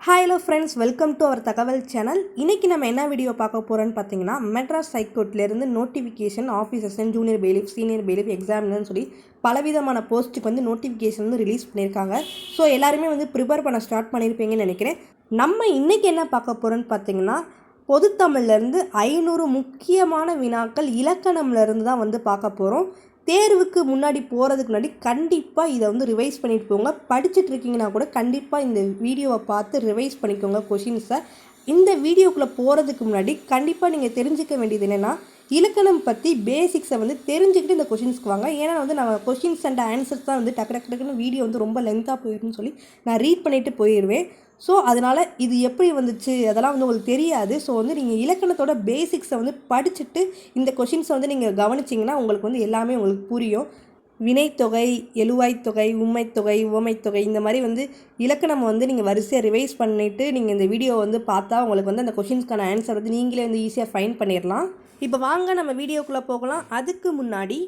Hi hello friends, welcome to our தகவல் channel. இன்றைக்கி நம்ம என்ன வீடியோ பார்க்க போகிறோன்னு பார்த்தீங்கன்னா, மெட்ராஸ் ஹைகோர்ட்லேருந்து notification office assistant, junior bailiff, senior bailiff எக்ஸாம்னு சொல்லி பலவிதமான போஸ்ட்டுக்கு வந்து நோட்டிஃபிகேஷன் வந்து ரிலீஸ் பண்ணியிருக்காங்க. ஸோ எல்லாருமே வந்து ப்ரிப்பேர் பண்ண ஸ்டார்ட் பண்ணியிருப்பீங்கன்னு நினைக்கிறேன். நம்ம இன்றைக்கி என்ன பார்க்க போகிறோன்னு பார்த்தீங்கன்னா, பொதுத்தமிழ்லேருந்து 500 முக்கியமான வினாக்கள் இலக்கணம்லேருந்து தான் வந்து பார்க்க போகிறோம். தேர்வுக்கு முன்னாடி போகிறதுக்கு முன்னாடி கண்டிப்பாக இதை வந்து ரிவைஸ் பண்ணிட்டு போங்க. படிச்சுட்டு இருக்கீங்கன்னா கூட கண்டிப்பாக இந்த வீடியோவை பார்த்து ரிவைஸ் பண்ணிக்கோங்க கொஷின்ஸை. இந்த வீடியோக்குள்ளே போகிறதுக்கு முன்னாடி கண்டிப்பாக நீங்கள் தெரிஞ்சுக்க வேண்டியது என்னென்னா, இலக்கணம் பற்றி பேசிக்ஸை வந்து தெரிஞ்சுக்கிட்டு இந்த கொஷின்ஸ்க்கு வாங்க. ஏன்னா வந்து நான் கொஷின்ஸ் அண்ட் ஆன்சர்ஸ் தான் வந்து டக்குன்னு வீடியோ வந்து ரொம்ப லென்த்தாக போயிடும்னு சொல்லி நான் ரீட் பண்ணிவிட்டு போயிடுவேன். ஸோ அதனால் இது எப்படி வந்துச்சு அதெல்லாம் வந்து உங்களுக்கு தெரியாது. ஸோ வந்து நீங்கள் இலக்கணத்தோட பேசிக்ஸை வந்து படிச்சுட்டு இந்த கொஷின்ஸை வந்து நீங்கள் கவனிச்சிங்கன்னா உங்களுக்கு வந்து எல்லாமே உங்களுக்கு புரியும். வினைத்தொகை, எழுவாய்த்தொகை, உம்மைத்தொகை, உவமைத்தொகை, இந்த மாதிரி வந்து இலக்கணம் வந்து நீங்கள் வரிசையாக ரிவைஸ் பண்ணிவிட்டு நீங்கள் இந்த வீடியோ வந்து பார்த்தா உங்களுக்கு வந்து அந்த கொஷின்ஸ்க்கான ஆன்சர் வந்து நீங்களே வந்து ஈஸியாக ஃபைண்ட் பண்ணிடலாம். இப்போ வாங்க நம்ம வீடியோக்குள்ளே போகலாம். அதுக்கு முன்னாடி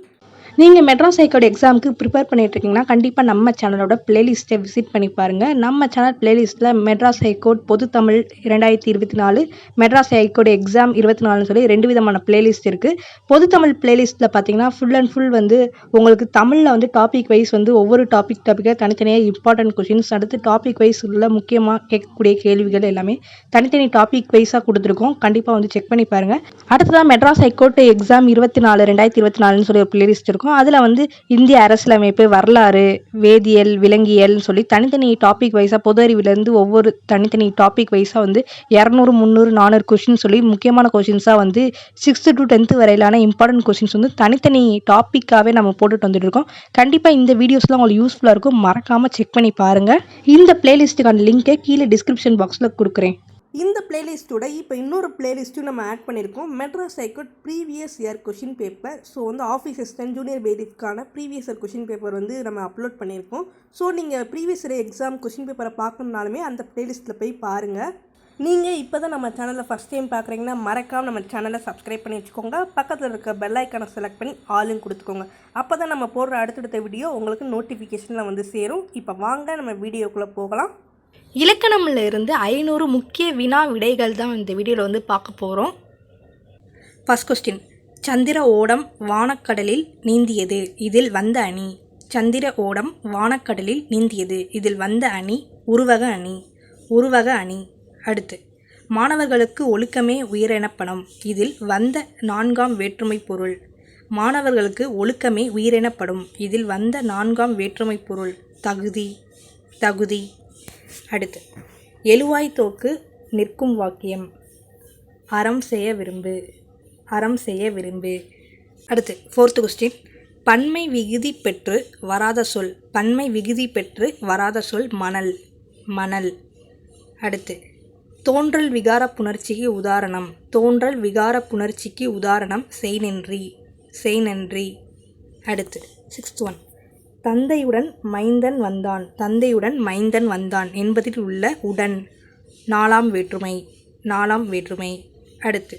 நீங்கள் மெட்ராஸ் ஹைகோர்ட் எக்ஸாமுக்கு ப்ரிப்பேர் பண்ணிட்டுருக்கீங்கன்னா கண்டிப்பாக நம்ம சேனலோட பிளேலிஸ்ட்டை விசிட் பண்ணி பாருங்கள். நம்ம சேனல் பிளேலிஸ்ட்டில் மெட்ராஸ் ஹைகோர்ட் பொதுத்தமிழ் 2024, மெட்ராஸ் ஹைகோர்ட் எக்ஸாம் 24 சொல்லி 2 விதமான பிளேலிஸ்ட் இருக்குது. பொதுத்தமிழ் பிளேலிஸ்ட்டில் பார்த்தீங்கன்னா ஃபுல் அண்ட் ஃபுல் வந்து உங்களுக்கு தமிழில் வந்து டாபிக் வைஸ் வந்து ஒவ்வொரு டாப்பிக்காக தனித்தனியாக இம்பார்ட்டன்ட் கொஷின்ஸ், அடுத்து டாபிக் வைஸ் உள்ள முக்கியமாக கேட்கக்கூடிய கேள்விகள் எல்லாமே தனித்தனி டாபிக் வைஸாக கொடுத்துருக்கோம். கண்டிப்பாக வந்து செக் பண்ணி பாருங்கள். அடுத்ததான் மெட்ராஸ் ஹைகோர்ட் எக்ஸாம் 24 2024 சொல்லி ஒரு பிளேலிஸ்ட் இருக்கும். அதில் வந்து இந்திய அரசியலமைப்பு, வரலாறு, வேதியியல், விலங்கியல்னு சொல்லி தனித்தனி டாபிக் வைஸாக பொது அறிவிலேருந்து ஒவ்வொரு தனித்தனி டாபிக் வைஸாக வந்து 200, 300, 400 கொஷின் சொல்லி முக்கியமான கொஷின்ஸாக வந்து 6th to 10th வரையிலான இம்பார்ட்டன்ட் கொஷின்ஸ் வந்து தனித்தனி டாப்பிக்காகவே நம்ம போட்டுட்டு வந்துட்டு இருக்கோம். கண்டிப்பாக இந்த வீடியோஸ்லாம் உங்களுக்கு யூஸ்ஃபுல்லாக இருக்கும். மறக்காமல் செக் பண்ணி பாருங்கள். இந்த பிளேலிஸ்ட்டுக்கான லிங்கை கீழே டிஸ்கிரிப்ஷன் பாக்ஸில் கொடுக்குறேன். இந்த பிளேலிஸ்ட்டோட இப்போ இன்னொரு பிளேலிஸ்ட்டும் நம்ம ஆட் பண்ணியிருக்கோம். Madras high court previous year question paper. So வந்து ஆஃபீஸ் அசிஸ்டன்ட், ஜூனியர் பெயிலிஃப்கான ப்ரீவியஸ் இயர் கொஷின் பேப்பர் வந்து நம்ம அப்லோட் பண்ணியிருக்கோம். ஸோ நீங்கள் ப்ரீவியஸ் இயர் எக்ஸாம் கொஷின் பேப்பரை பார்க்கணுனாலுமே அந்த பிளேலிஸ்ட்டில் போய் பாருங்கள். நீங்கள் இப்போ தான் நம்ம சேனலில் ஃபஸ்ட் டைம் பார்க்குறீங்கன்னா மறக்காமல் நம்ம சேனலை சப்ஸ்கிரைப் பண்ணி வச்சுக்கோங்க. பக்கத்தில் இருக்க பெல் ஐக்கானை செலக்ட் பண்ணி ஆளுன்னு கொடுத்துக்கோங்க. அப்போ தான் நம்ம போடுற அடுத்தடுத்த வீடியோ உங்களுக்கு நோட்டிஃபிகேஷனில் வந்து சேரும். இப்போ வாங்க நம்ம வீடியோக்குள்ளே போகலாம். இலக்கணம்ல இருந்து 500 முக்கிய வினா விடைகள் தான் இந்த வீடியோவில் வந்து பார்க்க போகிறோம். ஃபர்ஸ்ட் கொஸ்டின், சந்திர ஓடம் வானக்கடலில் நீந்தியது, இதில் வந்த அணி. சந்திர ஓடம் வானக்கடலில் நீந்தியது, இதில் வந்த அணி உருவக அணி. உருவக அணி. அடுத்து, மாணவர்களுக்கு ஒழுக்கமே உயிரெனப்படும், இதில் வந்த 4ஆம் வேற்றுமை பொருள். மாணவர்களுக்கு ஒழுக்கமே உயிரெனப்படும், இதில் வந்த 4ஆம் வேற்றுமை பொருள் தகுதி. தகுதி. அடுத்து, எழுவாய் தோக்கு நிற்கும் வாக்கியம், அறம் செய்ய விரும்பு. அறம் செய்ய விரும்பு. அடுத்து, 4th கொஸ்டின், பன்மை விகுதி பெற்று வராத சொல். பன்மை விகுதி பெற்று வராத சொல் மணல். மணல். அடுத்து, தோன்றல் விகார புணர்ச்சிக்கு உதாரணம். தோன்றல் விகார புணர்ச்சிக்கு உதாரணம் செய்நன்றி. செய்நன்றி. அடுத்து, 6th ஒன், தந்தையுடன் மைந்தன் வந்தான். தந்தையுடன் மைந்தன் வந்தான் என்பதில் உள்ள உடன் 4ஆம் வேற்றுமை. 4ஆம் வேற்றுமை. அடுத்து,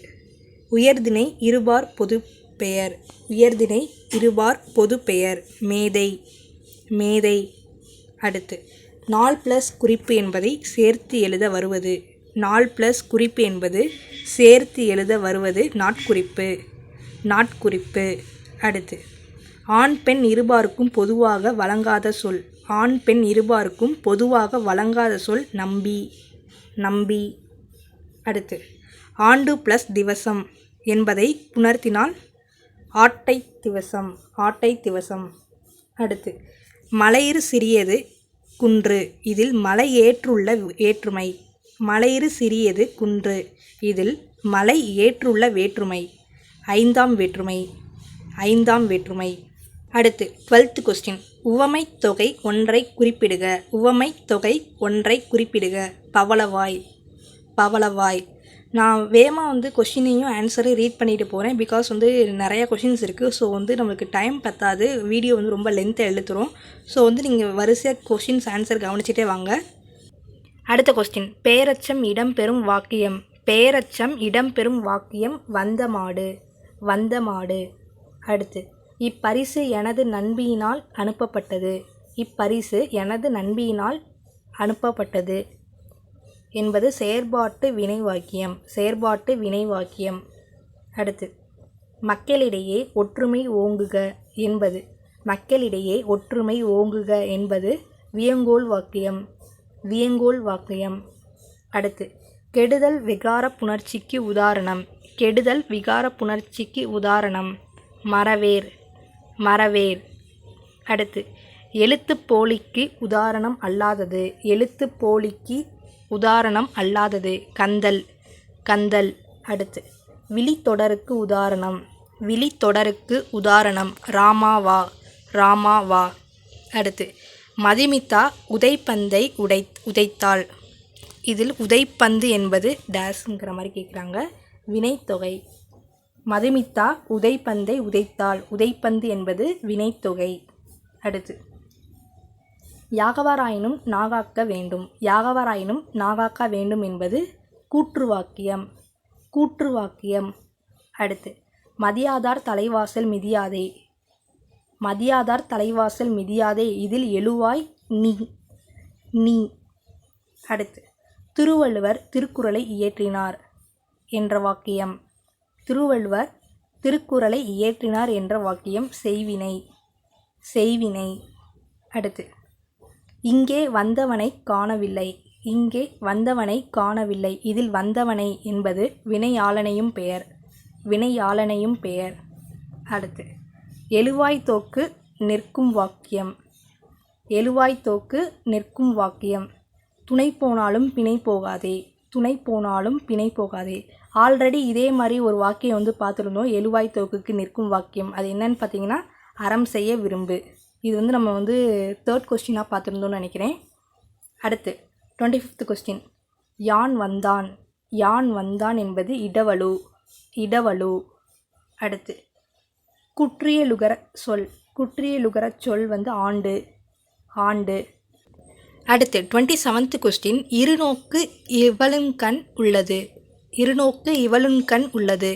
உயர்திணை இருபார் பொது பெயர். உயர்திணை இருபார் பொது பெயர் மேதை. மேதை. அடுத்து, நாள் ப்ளஸ் குறிப்பு என்பதை சேர்த்து எழுத வருவது. நாள் ப்ளஸ் குறிப்பு என்பது சேர்த்து எழுத வருவது நாட்குறிப்பு. நாட்குறிப்பு. அடுத்து, ஆண் பெண் இருபாருக்கும் பொதுவாக வழங்காத சொல். ஆண் பெண் இருபாருக்கும் பொதுவாக வழங்காத சொல் நம்பி. நம்பி. அடுத்து, ஆண்டு ப்ளஸ் திவசம் என்பதை புணர்த்தினால் ஆட்டை திவசம். ஆட்டை திவசம். அடுத்து, மலையிறு சிறியது குன்று, இதில் மலை ஏற்றுள்ள வேற்றுமை. மலையிறு சிறியது குன்று, இதில் மலை ஏற்றுள்ள வேற்றுமை 5ஆம் வேற்றுமை. 5ஆம் வேற்றுமை. அடுத்து, 12th கொஸ்டின், உவமை தொகை ஒன்றை குறிப்பிடுக. உவமை தொகை ஒன்றை குறிப்பிடுக. பவளவாய். பவளவாய். நான் வேகமாக வந்து கொஷினையும் ஆன்சரையும் ரீட் பண்ணிட்டு போகிறேன். பிகாஸ் வந்து நிறையா கொஷின்ஸ் இருக்குது. ஸோ வந்து நம்மளுக்கு டைம் பத்தாது. வீடியோ வந்து ரொம்ப லென்த்தாக எழுத்துரும். ஸோ வந்து நீங்கள் வரிசையாக கொஷின்ஸ் ஆன்சர் கவனிச்சிட்டே வாங்க. அடுத்த கொஸ்டின், பேரச்சம் இடம்பெறும் வாக்கியம். பேரச்சம் இடம்பெறும் வாக்கியம் வந்த மாடு. வந்த மாடு. அடுத்து, இப்பரிசு எனது நண்பியினால் அனுப்பப்பட்டது. இப்பரிசு எனது நண்பியினால் அனுப்பப்பட்டது. என்பது செயற்பாட்டு வினை வாக்கியம். செயற்பாட்டு வினை வாக்கியம். அடுத்து மக்களிடையே ஒற்றுமை ஓங்குக என்பது மக்களிடையே ஒற்றுமை ஓங்குக என்பது வியங்கோள் வாக்கியம். வியங்கோள் வாக்கியம். அடுத்து கெடுதல் விகார புணர்ச்சிக்கு உதாரணம். கெடுதல் விகார புணர்ச்சிக்கு உதாரணம் மறவேர். மறவேர். அடுத்து எழுத்துப் போலிக்கு உதாரணம் அல்லாதது. எழுத்துப் போலிக்கு உதாரணம் அல்லாதது கந்தல். கந்தல். அடுத்து விழித்தொடருக்கு உதாரணம். விழித்தொடருக்கு உதாரணம் ராமாவா. ராமாவா. அடுத்து மதுமிதா உதைப்பந்தை உதைத்தாள். இதில் உதைப்பந்து என்பது டேஸுங்கிற மாதிரி கேட்குறாங்க. வினைத்தொகை. மதுமிதா உதைப்பந்தை உதைத்தாள். உதைப்பந்து என்பது வினைத்தொகை. அடுத்து யாகவராயினும் நாகாக்க வேண்டும். யாகவராயினும் நாகாக்க வேண்டும் என்பது கூற்று வாக்கியம். கூற்று வாக்கியம். அடுத்து மதியாதார் தலைவாசல் மிதியாதே. மதியாதார் தலைவாசல் மிதியாதே இதில் எழுவாய் நீ. நீ. அடுத்து திருவள்ளுவர் திருக்குறளை இயற்றினார் என்ற வாக்கியம். திருவள்ளுவர் திருக்குறளை இயற்றினார் என்ற வாக்கியம் செய்வினை. செய்வினை. அடுத்து இங்கே வந்தவனை காணவில்லை. இங்கே வந்தவனை காணவில்லை இதில் வந்தவனை என்பது வினையாளனையும் பெயர். வினையாளனையும் பெயர். அடுத்து எழுவாய்த்தோக்கு நிற்கும் வாக்கியம். எழுவாய்த்தோக்கு நிற்கும் வாக்கியம் துணை போனாலும் பிணை போகாதே. துணை போனாலும் பிணை போகாதே. ஆல்ரெடி இதே மாதிரி ஒரு வாக்கியம் பார்த்துருந்தோம். எழுவாய்த்தோக்குக்கு நிற்கும் வாக்கியம் அது என்னன்னு பார்த்தீங்கன்னா அறம் செய்ய விரும்பு. இது நம்ம 3rd கொஸ்டினாக பார்த்துருந்தோம்னு நினைக்கிறேன். அடுத்து 25th கொஸ்டின் யான் வந்தான். யான் வந்தான் என்பது இடவழு. இடவழு. அடுத்து குற்றியலுகர சொல். குற்றியலுகர சொல் ஆண்டு. ஆண்டு. அடுத்து 27th கொஸ்டின் இருநோக்கு இவளுங்கண் உள்ளது. இருநோக்கு இவளுங்கண் உள்ளது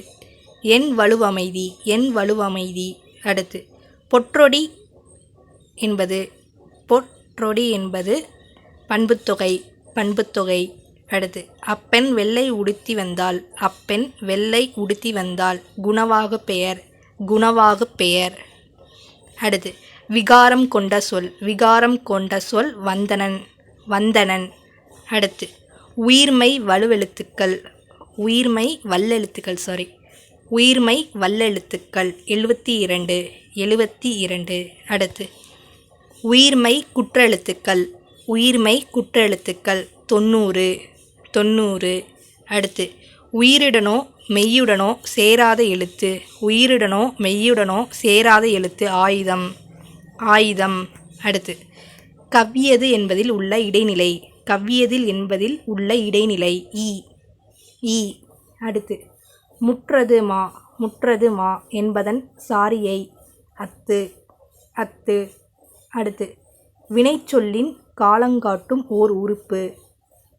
என் வலுவமைதி. என் வலுவமைதி. அடுத்து பொற்றொடி என்பது பொற்றொடி என்பது பண்புத்தொகை. பண்புத்தொகை. அடுத்து அப்பெண் வெள்ளை உடுத்தி வந்தாள். அப்பெண் வெள்ளை உடுத்தி வந்தாள் குணவாகு பெயர். குணவாகு பெயர். அடுத்து விகாரம் கொண்ட சொல். விகாரம் கொண்ட சொல் வந்தனன். வந்தனன். அடுத்து உயிர்மை வலுவெழுத்துக்கள். உயிர்மை வல்லெழுத்துக்கள் உயிர்மை வல்லெழுத்துக்கள் 72. 72. அடுத்து உயிர்மை குற்றெழுத்துக்கள். உயிர்மை குற்றெழுத்துக்கள் 90. 90. அடுத்து உயிருடனோ மெய்யுடனோ சேராத எழுத்து. உயிருடனோ மெய்யுடனோ சேராத எழுத்து ஆயுதம். ஆயுதம். அடுத்து கவ்வியது என்பதில் உள்ள இடைநிலை. கவ்வியதில் என்பதில் உள்ள இடைநிலை ஈ. ஈ. அடுத்து முற்றது மா. முற்றது மா என்பதன் சாரியை அத்து. அத்து. அடுத்து வினைச்சொல்லின் காலங்காட்டும் ஓர் உறுப்பு.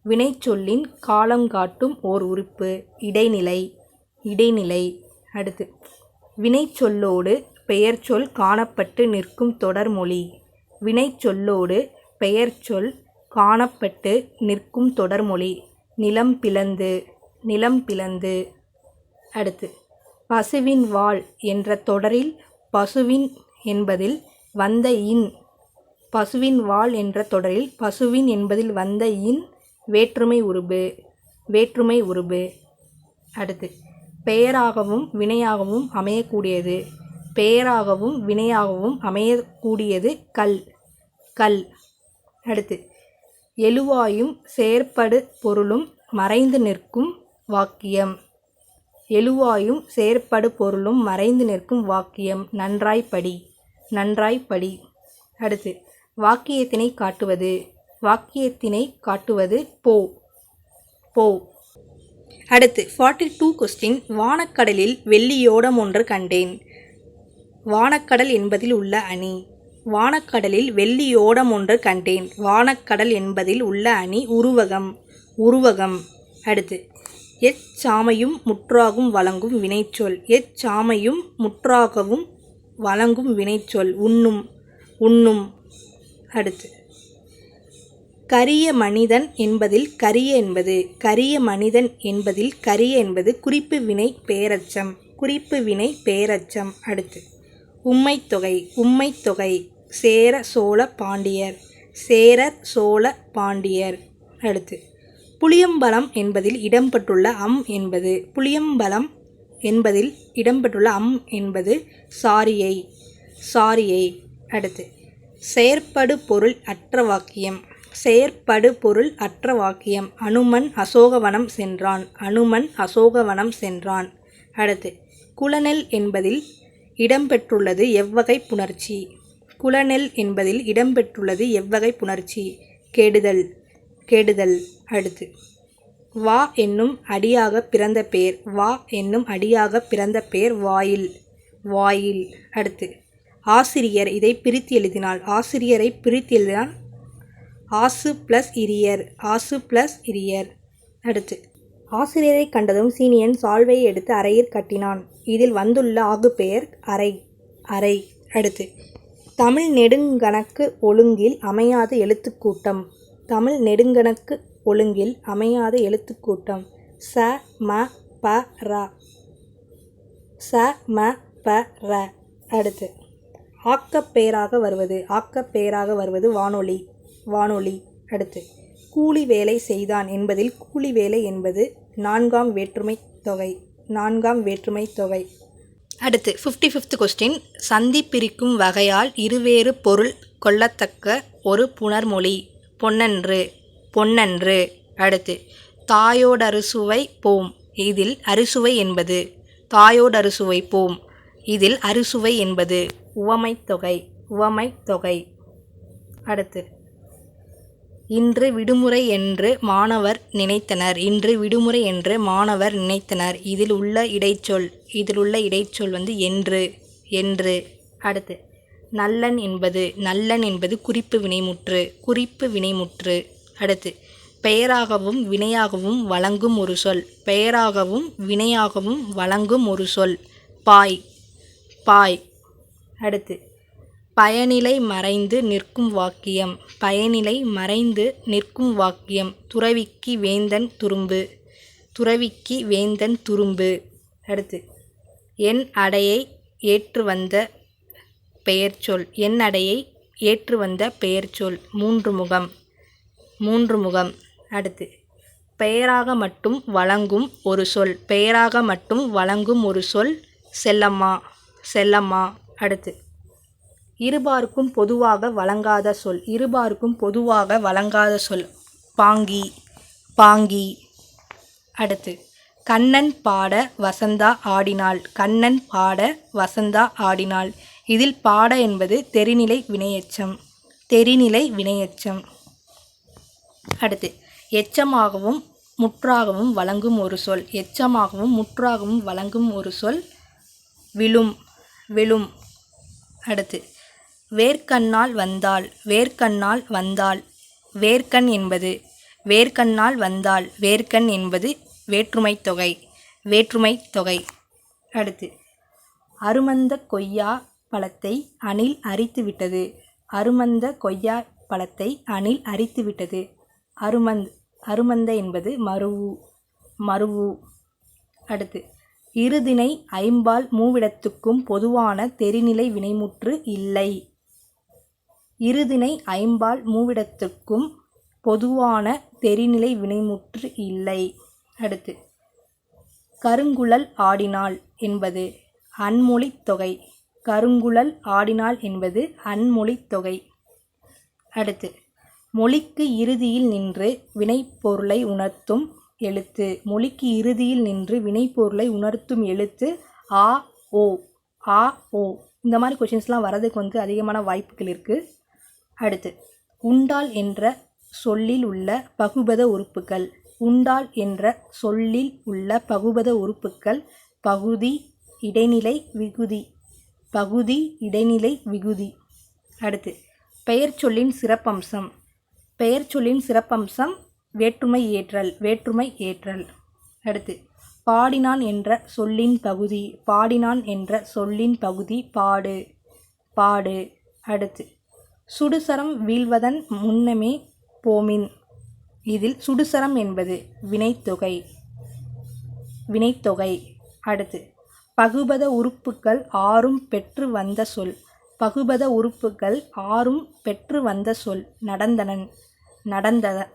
வினைச்சொல்லின் காலங்காட்டும் ஓர் உறுப்பு இடைநிலை. இடைநிலை. அடுத்து வினைச்சொல்லோடு பெயர்ச்சொல் காணப்பட்டு நிற்கும் தொடர்மொழி. வினைச்சொல்லோடு பெயர்ச்சொல் காணப்பட்டு நிற்கும் தொடர்மொழி நிலம் பிளந்து. நிலம் பிளந்து. அடுத்து பசுவின் வால் என்ற தொடரில் பசுவின் என்பதில் வந்த இன். பசுவின் வால் என்ற தொடரில் பசுவின் என்பதில் வந்த இன் வேற்றுமை உருபு. வேற்றுமை உருபு. அடுத்து பெயராகவும் வினையாகவும் அமையக்கூடியது. பெயராகவும் வினையாகவும் அமையக்கூடியது கல். கல். அடுத்து எழுவாயும் செயற்படு பொருளும் மறைந்து நிற்கும் வாக்கியம். எழுவாயும் செயற்படு பொருளும் மறைந்து நிற்கும் வாக்கியம் நன்றாய்ப்படி. நன்றாய்ப்படி. அடுத்து வாக்கியத்தினை காட்டுவது. வாக்கியத்தினை காட்டுவது போ. போ. அடுத்து 42 கொஸ்டின் வானக்கடலில் வெள்ளியோடம் ஒன்று கண்டேன். வானக்கடல் என்பதில் உள்ள அணி. வானக்கடலில் வெள்ளியோடம் ஒன்று கண்டேன். வானக்கடல் என்பதில் உள்ள அணி உருவகம். உருவகம். அடுத்து எச்சாமையும் முற்றாகும் வழங்கும் வினைச்சொல். எச்சாமையும் முற்றாகவும் வழங்கும் வினைச்சொல் உண்ணும். உண்ணும். அடுத்து கரிய மனிதன் என்பதில் கரிய என்பது கரிய மனிதன் என்பதில் கரிய என்பது குறிப்பு வினை பெயரச்சம் குறிப்பு வினை பெயரச்சம். அடுத்து உம்மைத்தொகை உம்மைத்தொகை சேர சோழ பாண்டியர் சேரர் சோழ பாண்டியர். அடுத்து புளியம்பலம் என்பதில் இடம்பெற்றுள்ள என்பது புளியம்பலம் என்பதில் இடம்பெற்றுள்ள என்பது சாரியை சாரியை. அடுத்து செயற்படு பொருள் அற்ற வாக்கியம் செயற்படு பொருள் அற்ற வாக்கியம் அனுமன் அசோகவனம் சென்றான் அனுமன் அசோகவனம் சென்றான். அடுத்து குலநெல் என்பதில் இடம்பெற்றுள்ளது எவ்வகை புணர்ச்சி குலநெல் என்பதில் இடம்பெற்றுள்ளது எவ்வகை புணர்ச்சி கெடுதல் கெடுதல். அடுத்து வா என்னும் அடியாக பிறந்த பெயர் வா என்னும் அடியாக பிறந்த பெயர் வாயில் வாயில். அடுத்து ஆசிரியர் இதை பிரித்து எழுதினால் ஆசிரியரை பிரித்து எழுதினால் ஆசு ப்ளஸ் இரியர் ஆசு ப்ளஸ் இரியர். அடுத்து ஆசிரியரை கண்டதும் சீனியன் சால்வையை எடுத்து அறையில் கட்டினான். இதில் வந்துள்ள ஆகு பெயர் அறை அறை. அடுத்து தமிழ் நெடுங்கணக்கு ஒழுங்கில் அமையாத எழுத்துக்கூட்டம் தமிழ் நெடுங்கணக்கு ஒழுங்கில் அமையாத எழுத்துக்கூட்டம் ச ம ப ர ச ம ப ர. அடுத்து ஆக்கப்பெயராக வருவது வானொலி வானொலி. அடுத்து கூலி வேலை செய்தான் என்பதில் கூலி வேலை என்பது நான்காம் வேற்றுமை தொகை. அடுத்து 55th கொஸ்டின் சந்தி பிரிக்கும் வகையால் இருவேறு பொருள் கொள்ளத்தக்க ஒரு புணர்மொழி பொன்னன்று பொன்னன்று. அடுத்து தாயோடறுசுவை போம் இதில் அறுசுவை என்பது தாயோடறுசுவை போம் இதில் அறுசுவை என்பது உவமைத்தொகை. அடுத்து இன்று விடுமுறை என்று மாணவர் நினைத்தனர் இதில் உள்ள இடைச்சொல் என்று. அடுத்து நல்லன் என்பது குறிப்பு வினைமுற்று. அடுத்து பெயராகவும் வினையாகவும் வழங்கும் ஒரு சொல் பாய். அடுத்து பயனிலை மறைந்து நிற்கும் வாக்கியம் துறவிக்கு வேந்தன் துரும்பு. அடுத்து என் அடையை ஏற்று வந்த பெயர்ச்சொல் மூன்று முகம். அடுத்து பெயராக மட்டும் வழங்கும் ஒரு சொல் செல்லம்மா. அடுத்து இருபாருக்கும் பொதுவாக வழங்காத சொல் பாங்கி. அடுத்து கண்ணன் பாட வசந்தா ஆடினாள் இதில் பாட என்பது தெரிநிலை வினையெச்சம். அடுத்து எச்சமாகவும் முற்றாகவும் வழங்கும் ஒரு சொல் விழும். அடுத்து வேர்க்கண்ணால் வந்தாள் வேர்க்கண் என்பது வேற்றுமைத் தொகை. அடுத்து அருமந்த கொய்யா பழத்தை அணில் அரித்துவிட்டது அருமந்த என்பது மருவு. அடுத்து இருதிணை ஐம்பால் மூவிடத்துக்கும் பொதுவான தெரிநிலை வினைமுற்று இல்லை. அடுத்து கருங்குழல் ஆடினாள் என்பது அன்மொழித் தொகை. அடுத்து மொழிக்கு இறுதியில் நின்று வினைப்பொருளை உணர்த்தும் எழுத்து ஆ ஓ. இந்த மாதிரி கொஷின்ஸ்லாம் வரதுக்கு அதிகமான வாய்ப்புகள் இருக்குது. அடுத்து உண்டால் என்ற சொல்லில் உள்ள பகுபத உறுப்புக்கள் பகுதி இடைநிலை விகுதி. அடுத்து பெயர்ச்சொல்லின் சிறப்பம்சம் வேற்றுமை ஏற்றல். அடுத்து பாடினான் என்ற சொல்லின் பகுதி பாடு. அடுத்து சுடுசரம் வீழ்வதன் முன்னமே போமின். இதில் சுடுசரம் என்பது வினைத்தொகை. அடுத்து பகுபத உறுப்புக்கள் ஆறும் பெற்று வந்த சொல். பகுபத உறுப்புக்கள் ஆறும் பெற்று வந்த சொல்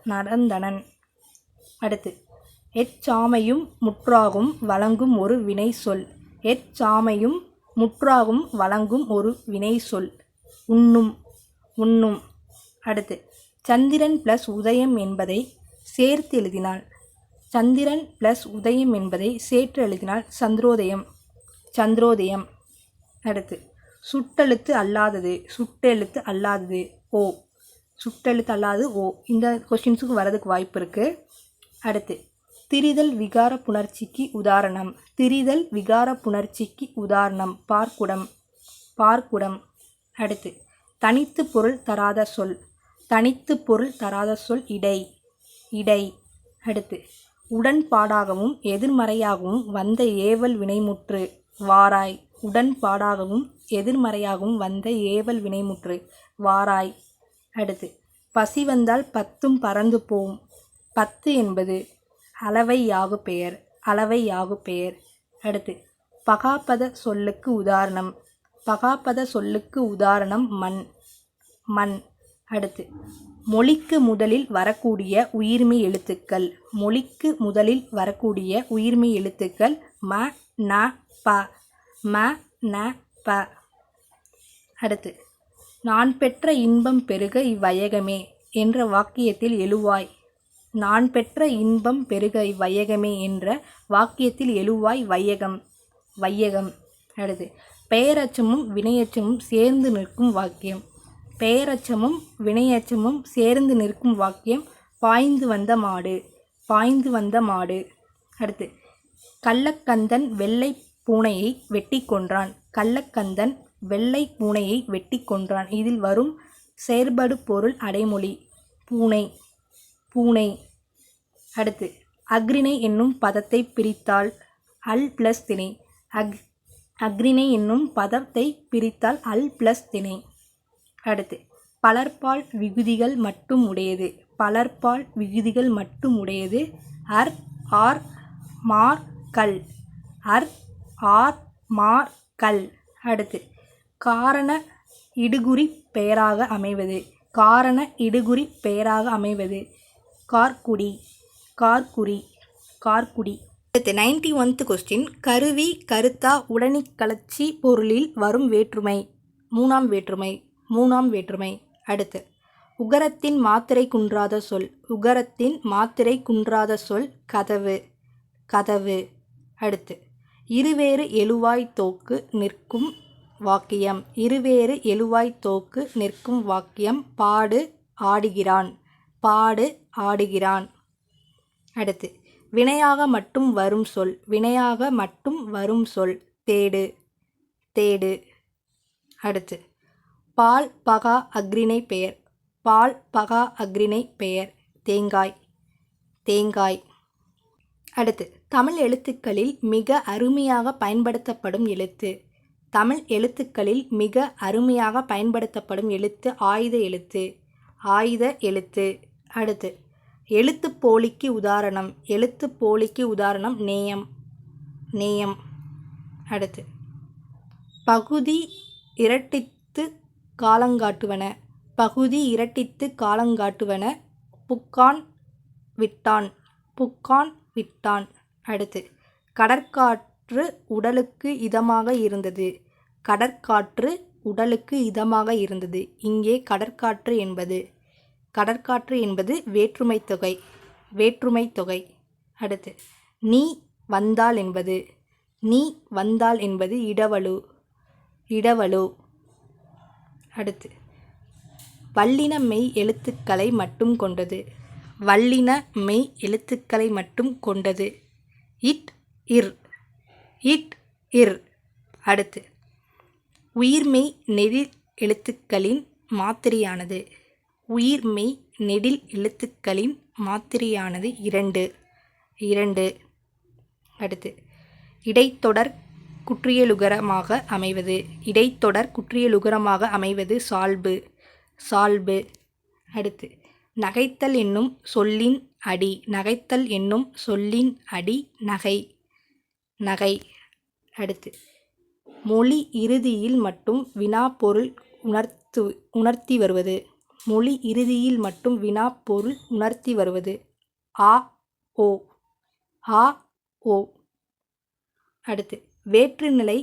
நடந்தனன். அடுத்து எச்சாமையும் முற்றாகும் வழங்கும் ஒரு வினை சொல். எச்சாமையும் முற்றாகும் வழங்கும் ஒரு வினை சொல் உண்ணும். அடுத்து சந்திரன் ப்ளஸ் உதயம் என்பதை சேர்த்து எழுதினால். சந்திரன் ப்ளஸ் உதயம் என்பதை சேர்த்து எழுதினால் சந்திரோதயம். அடுத்து சுட்டெழுத்து அல்லாதது. ஓ. சுட்டெழுத்து அல்லாதது ஓ. இந்த கொஸ்டின்ஸுக்கு வரதுக்கு வாய்ப்பு இருக்குது. அடுத்து திரிதல் விகார புணர்ச்சிக்கு உதாரணம். திரிதல் விகார புணர்ச்சிக்கு உதாரணம் பார்க்குடம். அடுத்து தனித்து பொருள் தராத சொல். தனித்து பொருள் தராத சொல் இடை. அடுத்து உடன்பாடாகவும் எதிர்மறையாகவும் வந்த ஏவல் வினைமுற்று வாராய். உடன்பாடாகவும் எதிர்மறையாகவும் வந்த ஏவல் வினைமுற்று வாராய். அடுத்து பசி வந்தால் பத்தும் பறந்து போம். பத்து என்பது அளவை யாகு பெயர். அடுத்து பகாபத சொல்லுக்கு உதாரணம். பகாபத சொல்லுக்கு உதாரணம் மண். அடுத்து மொழிக்கு முதலில் வரக்கூடிய உயிர்மெய் எழுத்துக்கள். மொழிக்கு முதலில் வரக்கூடிய உயிர்மெய் எழுத்துக்கள் ம ந ப. அடுத்து நான் பெற்ற இன்பம் பெருக இவ்வையகமே என்ற வாக்கியத்தில் எழுவாய். நான் பெற்ற இன்பம் பெருக இவ்வையகமே என்ற வாக்கியத்தில் எழுவாய் வையகம். அடுத்து பெயரச்சமும் வினையச்சமும் சேர்ந்து நிற்கும் வாக்கியம். பெயரச்சமும் வினையச்சமும் சேர்ந்து நிற்கும் வாக்கியம் பாய்ந்து வந்த மாடு. அடுத்து கள்ளக்கந்தன் வெள்ளை பூனையை வெட்டி கொன்றான். கள்ளக்கந்தன் வெள்ளை பூனையை வெட்டி கொன்றான். இதில் வரும் செயற்படு பொருள் அடைமொழி பூனை. அடுத்து அக்ரிணை என்னும் பதத்தை பிரித்தால் அல் ப்ளஸ் திணை. அக்ரிணை என்னும் பதத்தை பிரித்தால் அல் ப்ளஸ் திணை. அடுத்து பலர்பால் விகுதிகள் மட்டும் உடையது. பலர்பால் விகுதிகள் மட்டும் உடையது அர் ஆர் மார் கல். அடுத்து காரண இடுகுறி பெயராக அமைவது. கார்குடி. அடுத்து 91th கொஸ்டின். கருவி கருத்தா உடனிக்கலச்சி பொருளில் வரும் வேற்றுமை. மூணாம் வேற்றுமை. அடுத்து உகரத்தின் மாத்திரை குன்றாத சொல். உகரத்தின் மாத்திரை குன்றாத சொல் கதவு. அடுத்து இருவேறு எழுவாய் தோக்கு நிற்கும் வாக்கியம். இருவேறு எழுவாய் தோக்கு நிற்கும் வாக்கியம் பாடு ஆடுகிறான். அடுத்து வினையாக மட்டும் வரும் சொல். வினையாக மட்டும் வரும் சொல் தேடு. அடுத்து பால் பகா அக்ரிணை பெயர். பால் பகா அக்ரிணை பெயர் தேங்காய். அடுத்து தமிழ் எழுத்துக்களில் மிக அருமையாக பயன்படுத்தப்படும் எழுத்து. தமிழ் எழுத்துக்களில் மிக அருமையாக பயன்படுத்தப்படும் எழுத்து ஆயுத எழுத்து. அடுத்து எழுத்துப்போலிக்கு உதாரணம். எழுத்துப்போலிக்கு உதாரணம் நேயம். அடுத்து பகுதி இரட்டித்து காலங்காட்டுவன. பகுதி இரட்டித்து காலங்காட்டுவன புக்கான் விட்டான். அடுத்து கடற்காற்று உடலுக்கு இதமாக இருந்தது. கடற்காற்று உடலுக்கு இதமாக இருந்தது. இங்கே கடற்காற்று என்பது வேற்றுமை தொகை. அடுத்து நீ வந்தால் என்பது இடவழு. அடுத்து வல்லின மெய் எழுத்துக்களை மட்டும் கொண்டது. வல்லின மெய் எழுத்துக்களை மட்டும் கொண்டது இட் இர். அடுத்து உயிர்மெய் நெடில் எழுத்துக்களின் மாத்திரையானது. உயிர்மெய் நெடில் எழுத்துக்களின் மாத்திரையானது 2. அடுத்து இடைத்தொடர் குற்றியலுகரமாக அமைவது. இடைத்தொடர் குற்றியலுகரமாக அமைவது சால்பு. அடுத்து நகைத்தல் என்னும் சொல்லின் அடி. நகைத்தல் என்னும் சொல்லின் அடி நகை. நகை. அடுத்து மொழி இறுதியில் மட்டும் வினாப்பொருள் உணர்த்தி வருவது. மொழி இறுதியில் மட்டும் வினாப்பொருள் உணர்த்தி வருவது. ஆ ஓ. ஆ ஓ. அடுத்து வேற்றுநிலை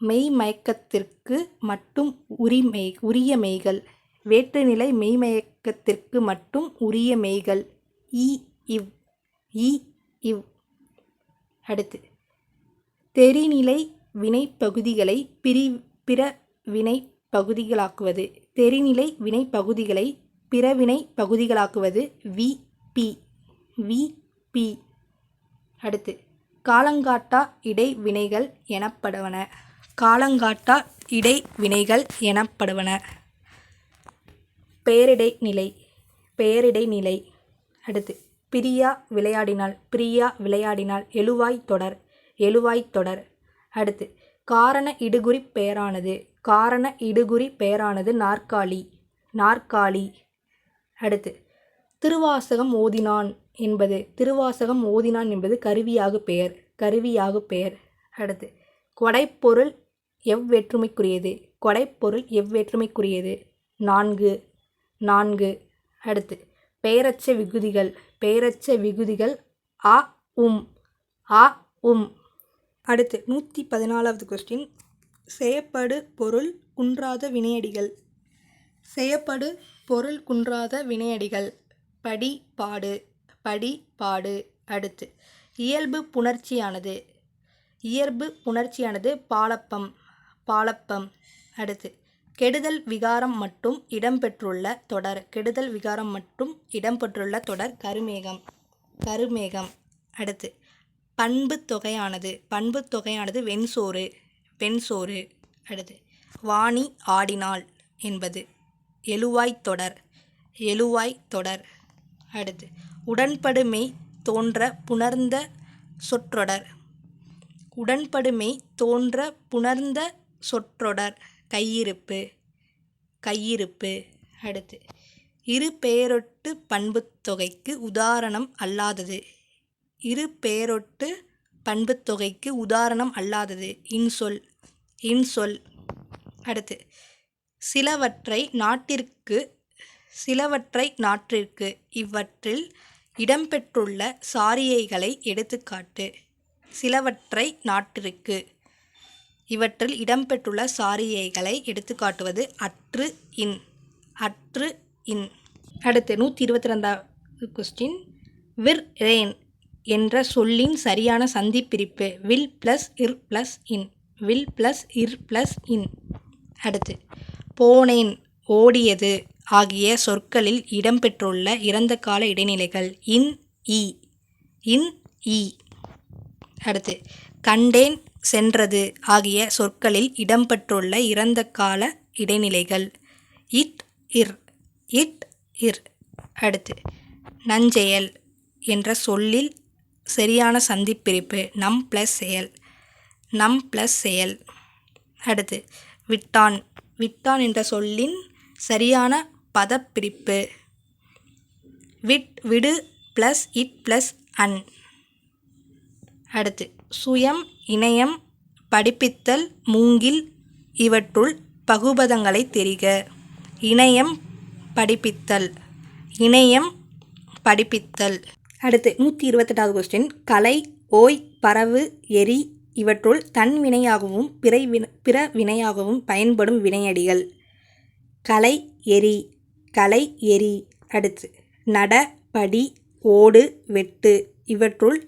மெய்மயக்கத்திற்கு மட்டும் உரிய மெய்கள். வேற்றுநிலை மெய்மயக்கத்திற்கு மட்டும் உரிய மெய்கள். இ இவ். இ இவ். அடுத்து தெரிநிலை வினைப்பகுதிகளை பிற வினைப்பகுதிகளாக்குவது. தெரிநிலை வினைப்பகுதிகளை பிறவினை பகுதிகளாக்குவது. V P. V P. அடுத்து காலங்காட்டா இடைவினைகள் எனப்படுவன. காலங்காட்டா இடைவினைகள் எனப்படுவன. பெயரிடைநிலை. பெயரிடைநிலை. அடுத்து பிரியா விளையாடினாள். பிரியா விளையாடினாள். எழுவாய் தொடர். எழுவாய் தொடர். அடுத்து காரண இடுகுறி பெயரானது. காரண இடுகுறி பெயரானது நாற்காலி. நாற்காலி. அடுத்து திருவாசகம் ஓதினான் என்பது. திருவாசகம் ஓதினான் என்பது கருவியாகு பெயர். கருவியாகு பெயர். அடுத்து கொடைப்பொருள் எவ்வேற்றுமைக்குரியது. கொடைப்பொருள் எவ்வேற்றுமைக்குரியது. நான்கு. நான்கு. அடுத்து பெயரச்ச விகுதிகள். பெயரச்ச விகுதிகள் அ உம். அ உம். அடுத்து 114வது கொஸ்டின். செயப்படு பொருள் குன்றாத வினையடிகள். செயப்படு பொருள் குன்றாத வினையடிகள். படி பாடு. படி பாடு. அடுத்து இயல்பு புணர்ச்சியானது. இயல்பு புணர்ச்சியானது பாலப்பம். பாலப்பம். அடுத்து கெடுதல் விகாரம் மட்டும் இடம்பெற்றுள்ள தொடர். கெடுதல் விகாரம் மட்டும் இடம்பெற்றுள்ள தொடர் கருமேகம். கருமேகம். அடுத்து பண்பு தொகையானது. பண்பு தொகையானது வெண்சோறு. வெண்சோறு. அடுத்து வாணி ஆடினாள் என்பது எழுவாய் தொடர். எழுவாய் தொடர். அடுத்து உடன்படுமை தோன்ற புணர்ந்த சொற்றொடர். உடன்படுமை தோன்ற புணர்ந்த சொற்றொடர் கையிருப்பு. கையிருப்பு. அடுத்து இரு பெயரொட்டு பண்புத்தொகைக்கு உதாரணம் அல்லாதது. இரு பெயரொட்டு பண்புத்தொகைக்கு உதாரணம் அல்லாதது இன்சொல். இன்சொல். அடுத்து சிலவற்றை நாட்டிற்கு. சிலவற்றை நாட்டிற்கு. இவற்றில் இடம்பெற்றுள்ள சாரியைகளை எடுத்துக்காட்டு. சிலவற்றை நாட்டிற்கு. இவற்றில் இடம்பெற்றுள்ள சாரியைகளை எடுத்துக்காட்டுவது அற்று இன். அற்று இன். அடுத்து 122வது கொஸ்டின். விர் ரேன் என்ற சொல்லின் சரியான சந்திப்பிரிப்பு. வில் ப்ளஸ் இர் ப்ளஸ் இன். வில் ப்ளஸ் இர் ப்ளஸ் இன். அடுத்து போனேன் ஓடியது ஆகிய சொற்களில் இடம்பெற்றுள்ள இறந்த கால இடைநிலைகள் இன் இ. இன் இ. அடுத்து கண்டேன் சென்றது ஆகிய சொற்களில் இடம்பெற்றுள்ள இறந்த கால இடைநிலைகள் இட் இர். இட் இர். அடுத்து நஞ்செயல் என்ற சொல்லில் சரியான சந்திப்பிரிப்பு நம் ப்ளஸ் செயல். நம் ப்ளஸ் செயல். அடுத்து விட்டான். விட்டான் என்ற சொல்லின் சரியான பதப்பிரிப்பு விடு ப்ளஸ் இட் ப்ளஸ் அன். அடுத்து சுயம் இணையம் படிப்பித்தல் மூங்கில் இவற்றுள் பகுபதங்களை தெரிக. இணையம் படிப்பித்தல். இணையம் படிப்பித்தல். அடுத்து 128வது கொஸ்டின். கலை ஓய் பரவு எரி இவற்றுள் தன் வினையாகவும் பிற வினையாகவும் பயன்படும் வினையடிகள். கலை எரி. கலை எரி. அடுத்து நட படி ஓடு வெட்டு இவற்றுள்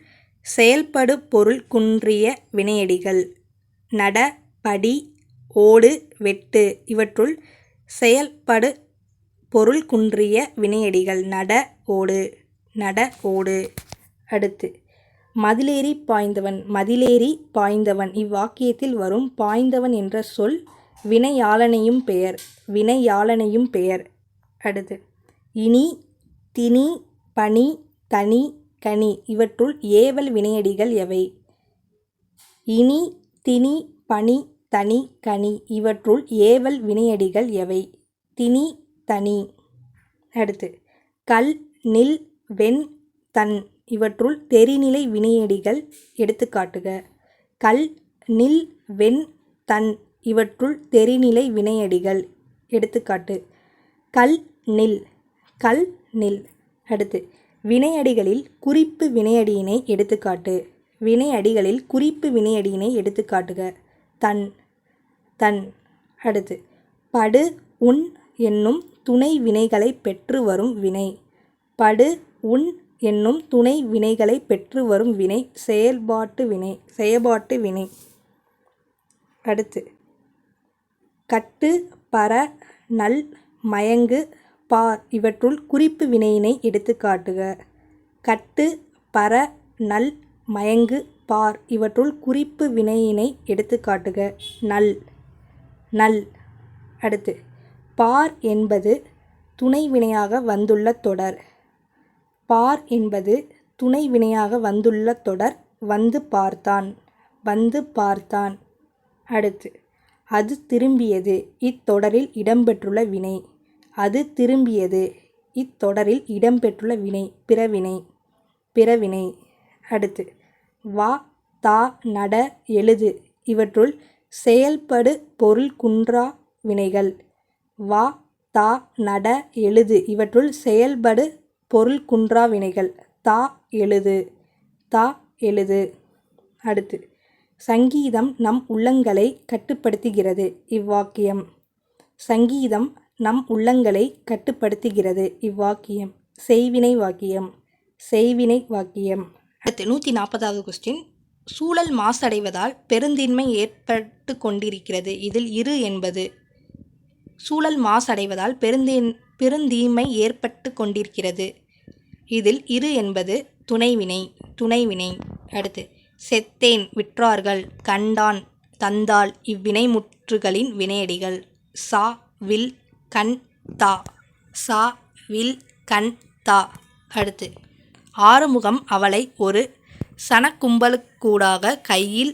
செயல்படு பொருள் குன்றிய வினையடிகள். நட படி ஓடு வெட்டு இவற்றுள் செயல்படு பொருள் குன்றிய வினையடிகள் நட ஓடு. நட ஓடு. அடுத்து மதிலேறி பாய்ந்தவன். மதிலேறி பாய்ந்தவன் இவ்வாக்கியத்தில் வரும் பாய்ந்தவன் என்ற சொல் வினையாளனையும் பெயர். வினையாளனையும் பெயர். அடுத்து இனி தினி பனி தனி கனி இவற்றுள் ஏவல் வினையடிகள் எவை. இனி தினி பனி தனி கனி இவற்றுள் ஏவல் வினையடிகள் எவை. தினி தனி. அடுத்து கல், நில், வெண், தன் இவற்றுள் தெரிநிலை வினையடிகள் எடுத்துக்காட்டுக. கல், நில், வெண், தன் இவற்றுள் தெரிநிலை வினையடிகள் எடுத்துக்காட்டு. கல், நில். கல், நில். அடுத்து வினையடிகளில் குறிப்பு வினையடியினை எடுத்துக்காட்டு. வினையடிகளில் குறிப்பு வினையடியினை எடுத்துக்காட்டுக. தன், தன். அடுத்து படு, உன் என்னும் துணை வினைகளை பெற்று வரும் வினை. படு, உன் என்னும் துணை வினைகளை பெற்று வரும் வினை செயல்பாட்டு வினை. செயல்பாட்டு வினை. அடுத்து கட்டு, பர, நல், மயங்கு, பார் இவற்றுள் குறிப்பு வினையினை எடுத்துக்காட்டுக. கட்டு, பர, நல், மயங்கு, பார் இவற்றுள் குறிப்பு வினையினை எடுத்துக்காட்டுக. நல், நல். அடுத்து பார் என்பது துணை வினையாக வந்துள்ள தொடர். பார் என்பது துணை வினையாக வந்துள்ள தொடர். வந்து பார்த்தான். வந்து பார்த்தான். அடுத்து அது திரும்பியது இத்தொடரில் இடம்பெற்றுள்ள வினை. அது திரும்பியது இத்தொடரில் இடம்பெற்றுள்ள வினை பிறவினை. பிறவினை. அடுத்து வா, தா, நட, எழுது இவற்றுள் செயல்படு பொருள் குன்றா வினைகள். வா, தா, நட, எழுது இவற்றுள் செயல்படு பொருள் குன்றா வினைகள். தா, எழுது. தா, எழுது. அடுத்து சங்கீதம் நம் உள்ளங்களை கட்டுப்படுத்துகிறது இவ்வாக்கியம். சங்கீதம் நம் உள்ளங்களை கட்டுப்படுத்துகிறது இவ்வாக்கியம் செய்வினை வாக்கியம். செய்வினை வாக்கியம். அடுத்து 140வது கொஸ்டின். சூழல் மாசடைவதால் பெருந்தீமை ஏற்பட்டு கொண்டிருக்கிறது. இதில் இரு என்பது. சூழல் மாசடைவதால் பெருந்தீமை ஏற்பட்டு கொண்டிருக்கிறது. இதில் இரு என்பது துணைவினை. துணைவினை. அடுத்து செத்தேன், விற்றார்கள், கண்டான், தந்தாள் இவ்வினை முற்றுகளின் வினையடிகள். சா, வில், கண், தா. சா, வில், கண், தா. அடுத்து ஆறுமுகம் அவளை ஒரு சனக்கும்பலுக்கூடாக கையில்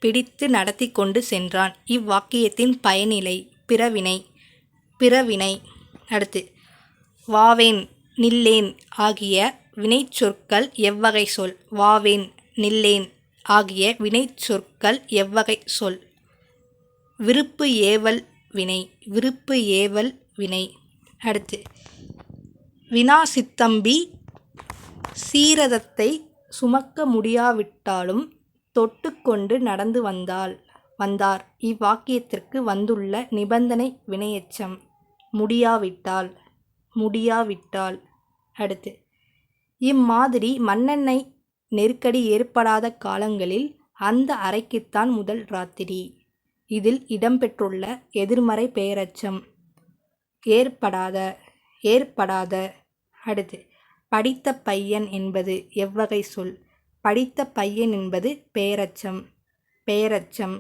பிடித்து நடத்தி கொண்டு சென்றான். இவ்வாக்கியத்தின் பயனிலை பிறவினை. பிறவினை. அடுத்து வாவேன், நில்லேன் ஆகிய வினைச்சொற்கள் எவ்வகை சொல். வாவேன், நில்லேன் ஆகிய வினைச்சொற்கள் எவ்வகை சொல். விருப்பு ஏவல் வினை. விருப்பு ஏவல் வினை. அடுத்து வினாசித்தம்பி சீரதத்தை சுமக்க முடியாவிட்டாலும் தொட்டுக்கொண்டு நடந்து வந்தார். இவ்வாக்கியத்திற்கு வந்துள்ள நிபந்தனை வினையெச்சம் முடியாவிட்டால். முடியாவிட்டால். அடுத்து இம்மாதிரி மண்ணெண்ணெய் நெருக்கடி ஏற்படாத காலங்களில் அந்த அறைக்குத்தான் முதல் ராத்திரி. இதில் இடம்பெற்றுள்ள எதிர்மறை பெயரெச்சம் ஏற்படாத. ஏற்படாத. அடுத்து படித்த பையன் என்பது எவ்வகை சொல். படித்த பையன் என்பது பெயரெச்சம். பெயரெச்சம்.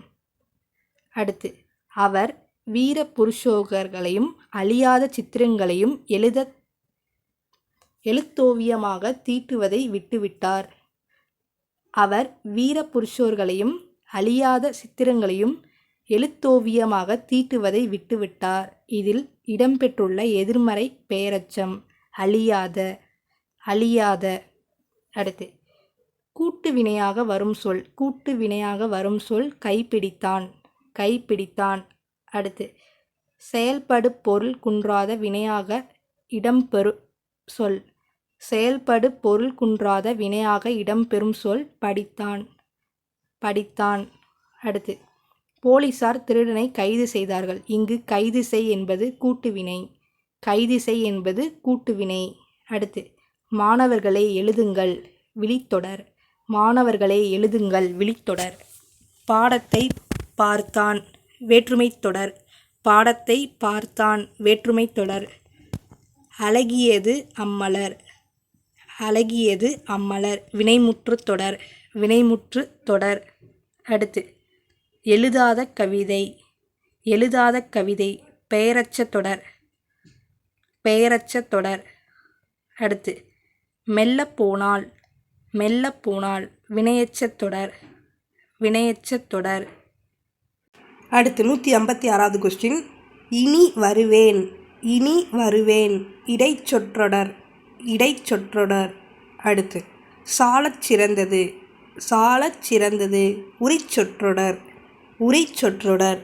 அடுத்து அவர் வீர புருஷோகர்களையும் அழியாத சித்திரங்களையும் எழுத்தோவியமாக தீட்டுவதை விட்டுவிட்டார். அவர் வீர புருஷோர்களையும் அழியாத சித்திரங்களையும் எழுத்தோவியமாக தீட்டுவதை விட்டுவிட்டார். இதில் இடம்பெற்றுள்ள எதிர்மறை பெயரெச்சம் அழியாத. அழியாத. அடுத்து கூட்டு வினையாக வரும் சொல். கூட்டு வினையாக வரும் சொல் கைப்பிடித்தான். கைப்பிடித்தான். அடுத்து செயல்படு பொருள் குன்றாத வினையாக இடம்பெறும் சொல். செயல்படு பொருள் குன்றாத வினையாக இடம்பெறும் சொல் படித்தான். படித்தான். அடுத்து போலீசார் திருடனை கைது செய்தார்கள். இங்கு கைது செய் என்பது கூட்டுவினை. கைது செய் என்பது கூட்டுவினை. அடுத்து மாணவர்களே எழுதுங்கள் விழித்தொடர். மாணவர்களே எழுதுங்கள் விழித்தொடர். பாடத்தை பார்த்தான் வேற்றுமைத் தொடர். பாடத்தை பார்த்தான் வேற்றுமைத் தொடர். அழகியது அம்மலர். அழகியது அம்மலர் வினைமுற்று தொடர். வினைமுற்று தொடர். அடுத்து எழுதாத கவிதை. எழுதாத கவிதை பெயரச்ச தொடர். பெயரச்ச தொடர். அடுத்து மெல்ல போனால். மெல்ல போனால் வினையெச்ச தொடர். வினையெச்ச தொடர். அடுத்து 156வது கொஸ்டின். இனி வருவேன். இனி வருவேன் இடைச்சொற்றொடர். இடைச்சொற்றொடர். அடுத்து சாலச் சிறந்தது சாலச் சிறந்தது உரிச்சொற்றொடர் உரிச்சொற்றொடர்.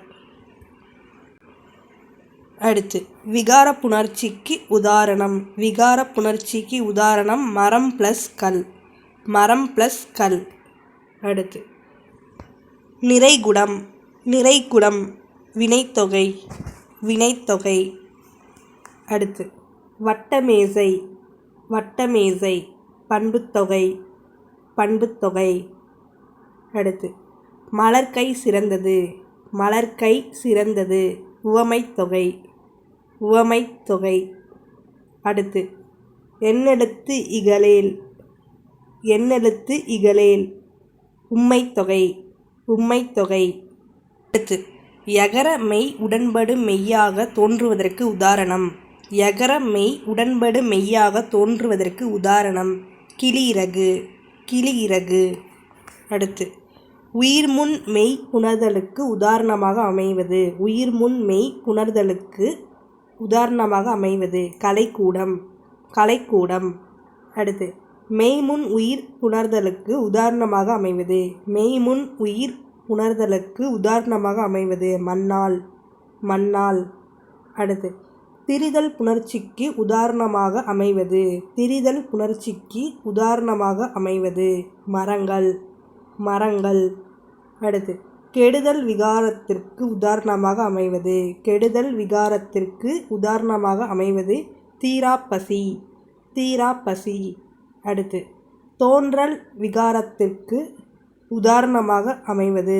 அடுத்து விகார புணர்ச்சிக்கு உதாரணம் விகார புணர்ச்சிக்கு உதாரணம் மரம் ப்ளஸ் கல் மரம் ப்ளஸ் கல். அடுத்து நிறைகுடம் நிறைகுடம் வினைத்தொகை வினைத்தொகை. அடுத்து வட்டமேசை வட்டமேசை பண்புத்தொகை பண்புத்தொகை. அடுத்து மலர்கை சிறந்தது மலர்கை சிறந்தது உவமைத்தொகை உவமைத்தொகை. அடுத்து எண்ணெழுத்து இகழேல் எண்ணெழுத்து இகழேல் உம்மைத்தொகை உம்மைத்தொகை. அடுத்து யகர மெய் உடன்படு மெய்யாக தோன்றுவதற்கு உதாரணம் யகர மெய் உடன்படு மெய்யாக தோன்றுவதற்கு உதாரணம் கிளியிறகு கிளியிறகு. அடுத்து உயிர்முன் மெய் புணர்தலுக்கு உதாரணமாக அமைவது உயிர்முன் மெய் புணர்தலுக்கு உதாரணமாக அமைவது கலைக்கூடம் கலைக்கூடம். அடுத்து மெய்முன் உயிர் புணர்தலுக்கு உதாரணமாக அமைவது மெய்முன் உயிர் புணர்தலுக்கு உதாரணமாக அமைவது மண்ணால் மண்ணால். அடுத்து திரிதல் புணர்ச்சிக்கு உதாரணமாக அமைவது திரிதல் புணர்ச்சிக்கு உதாரணமாக அமைவது மரங்கள் மரங்கள். அடுத்து கெடுதல் விகாரத்திற்கு உதாரணமாக அமைவது கெடுதல் விகாரத்திற்கு உதாரணமாக அமைவது தீராப்பசி தீராப்பசி. அடுத்து தோன்றல் விகாரத்திற்கு உதாரணமாக அமைவது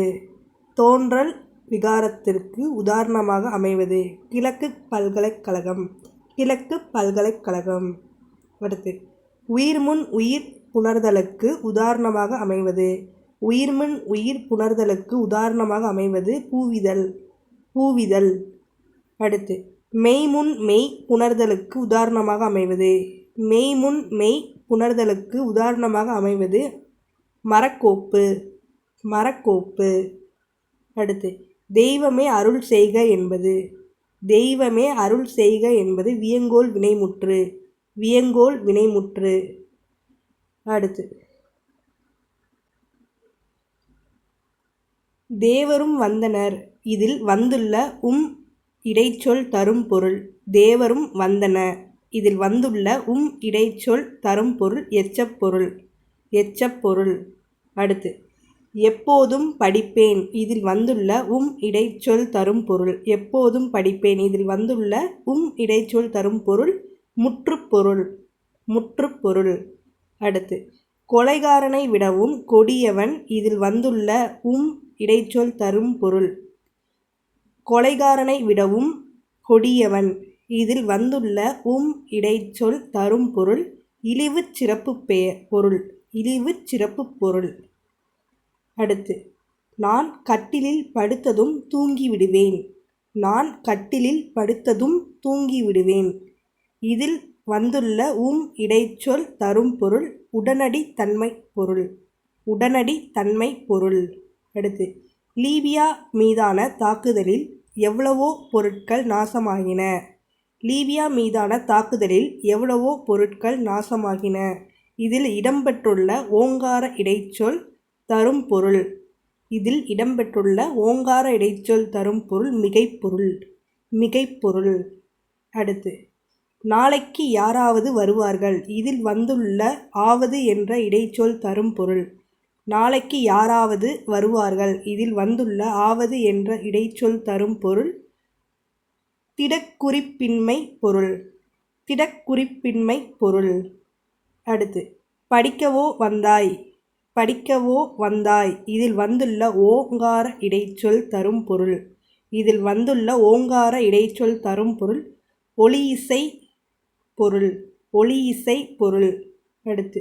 தோன்றல் விகாரத்திற்கு உதாரணமாக அமைவது கிழக்கு பல்கலைக்கழகம் கிழக்கு பல்கலைக்கழகம். அடுத்து உயிர்முன் உயிர் புணர்தலுக்கு உதாரணமாக அமைவது உயிர்முன் உயிர் புணர்தலுக்கு உதாரணமாக அமைவது பூவிதழ் பூவிதழ். அடுத்து மெய்முன் மெய் புணர்தலுக்கு உதாரணமாக அமைவது மெய்முன் மெய் புணர்தலுக்கு உதாரணமாக அமைவது மரக்கோப்பு மரக்கோப்பு. அடுத்து தெய்வமே அருள் செய்க என்பது தெய்வமே அருள் செய்க என்பது வியங்கோல் வினைமுற்று வியங்கோல் வினைமுற்று. அடுத்து தேவரும் வந்தனர் இதில் வந்துள்ள இடைச்சொல் தரும் பொருள் தேவரும் வந்தன இதில் வந்துள்ள இடைச்சொல் தரும் பொருள் எச்சப்பொருள் எச்சப்பொருள். அடுத்து எப்போதும் படிப்பேன் இதில் வந்துள்ள இடைச்சொல் தரும் பொருள் எப்போதும் படிப்பேன் இதில் வந்துள்ள இடைச்சொல் தரும் பொருள் முற்றுப்பொருள் முற்றுப்பொருள். அடுத்து கொலைகாரனை விடவும் கொடியவன் இதில் வந்துள்ள இடைச்சொல் தரும் பொருள் கொலைகாரனை விடவும் கொடியவன் இதில் வந்துள்ள இடைச்சொல் தரும் பொருள் இழிவு சிறப்பு பொருள் இழிவு சிறப்பு பொருள். அடுத்து நான் கட்டிலில் படுத்ததும் தூங்கிவிடுவேன் நான் கட்டிலில் படுத்ததும் தூங்கிவிடுவேன் இதில் வந்துள்ள இடைச்சொல் தரும் பொருள் உடனடி தன்மை பொருள் உடனடி தன்மை பொருள். அடுத்து லீபியா மீதான தாக்குதலில் எவ்வளவோ பொருட்கள் நாசமாகின லீபியா மீதான தாக்குதலில் எவ்வளவோ பொருட்கள் நாசமாகின இதில் இடம்பெற்றுள்ள ஓங்கார இடைச்சொல் தரும் பொருள் இதில் இடம்பெற்றுள்ள ஓங்கார இடைச்சொல் தரும் பொருள் மிகைப்பொருள் மிகைப்பொருள். அடுத்து நாளைக்கு யாராவது வருவார்கள் இதில் வந்துள்ள ஆவது என்ற இடைச்சொல் தரும் பொருள் நாளைக்கு யாராவது வருவார்கள் இதில் வந்துள்ள ஆவது என்ற இடைச்சொல் தரும் பொருள் திடக்குறிப்பின்மை பொருள் திடக்குறிப்பின்மை பொருள். அடுத்து படிக்கவோ வந்தாய் இதில் வந்துள்ள ஓங்கார இடைச்சொல் தரும் பொருள் இதில் வந்துள்ள ஓங்கார இடைச்சொல் தரும் பொருள் ஒலியிசை பொருள் ஒலியிசை பொருள். அடுத்து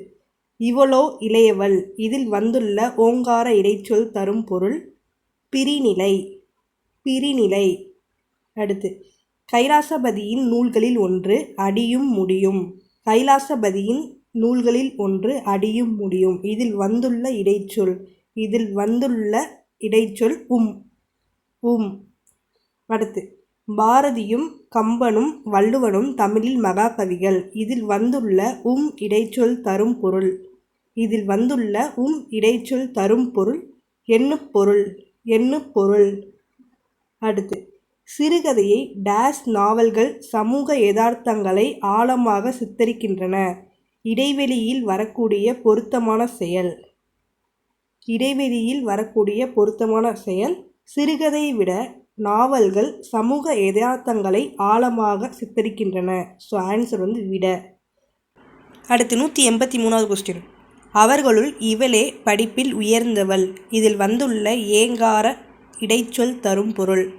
இவளோ இளையவள் இதில் வந்துள்ள ஓங்கார இடைச்சொல் தரும் பொருள் பிரிநிலை பிரிநிலை. அடுத்து கைலாசபதியின் நூல்களில் ஒன்று அடியும் முடியும் கைலாசபதியின் நூல்களில் ஒன்று அடியும் முடியும் இதில் வந்துள்ள இடைச்சொல் அடுத்து பாரதியும் கம்பனும் வள்ளுவனும் தமிழில் மகாகவிகள். இதில் வந்துள்ள இடைச்சொல் தரும் பொருள். இதில் வந்துள்ள இடைச்சொல் தரும் பொருள் எண்ணுப்பொருள். எண்ணுப்பொருள். அடுத்து, சிறுகதையை டேஸ் நாவல்கள் சமூக யதார்த்தங்களை ஆழமாக சித்தரிக்கின்றன. இடைவெளியில் வரக்கூடிய பொருத்தமான செயல். இடைவெளியில் வரக்கூடிய பொருத்தமான செயல். சிறுகதையை விட நாவல்கள் சமூக யதார்த்தங்களை ஆழமாக சித்தரிக்கின்றன. ஸோ ஆன்சர் விட. அடுத்து 183வது கொஸ்டின். அவர்களுள் இவளே படிப்பில் உயர்ந்தவள். இதில் வந்துள்ள ஏகார இடைச்சொல் தரும் பொருள்.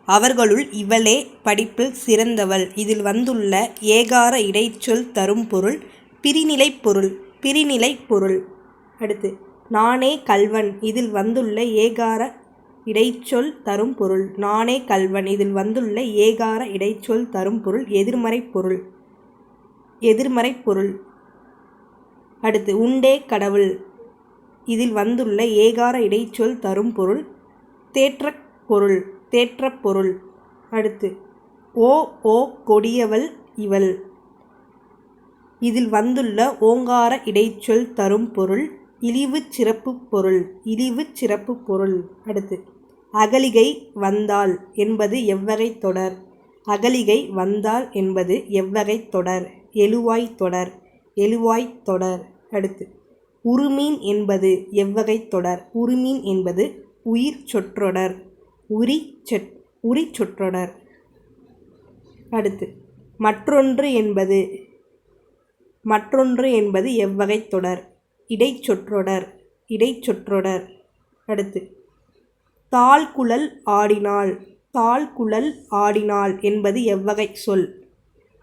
அவர்களுள் இவளே படிப்பில் சிறந்தவள். இதில் வந்துள்ள ஏகார இடைச்சொல் தரும் பொருள் பிரிநிலைப் பொருள். பிரிநிலைப் பொருள். அடுத்து, நானே கள்வன். இதில் வந்துள்ள ஏகார இடைச்சொல் தரும் பொருள். நானே கள்வன். இதில் வந்துள்ள ஏகார இடைச்சொல் தரும் பொருள் எதிர்மறைப் பொருள். எதிர்மறைப் பொருள். அடுத்து, உண்டே கடவுள். இதில் வந்துள்ள ஏகார இடைச்சொல் தரும் பொருள் தேற்றப் பொருள். தேற்றப் பொருள். அடுத்து, ஓ கொடியவள் இவள். இதில் வந்துள்ள ஓங்கார இடைச்சொல் தரும் பொருள் இழிவுச் சிறப்பு பொருள். இழிவுச் சிறப்பு பொருள். அடுத்து, அகலிகை வந்தாள் என்பது எவ்வகை தொடர். அகலிகை வந்தாள் என்பது எவ்வகை தொடர். எழுவாய் தொடர். எழுவாய் தொடர். அடுத்து, உருமீன் என்பது எவ்வகை தொடர். உருமீன் என்பது உயிர் சொற்றொடர். உரி சொற்றொடர். அடுத்து, மற்றொன்று என்பது எவ்வகை தொடர். இடைச்சொற்றொடர். இடைச்சொற்றொடர். அடுத்து, தாழ்குழல் ஆடினாள். தாழ்குழல் ஆடினாள் என்பது எவ்வகை சொல்.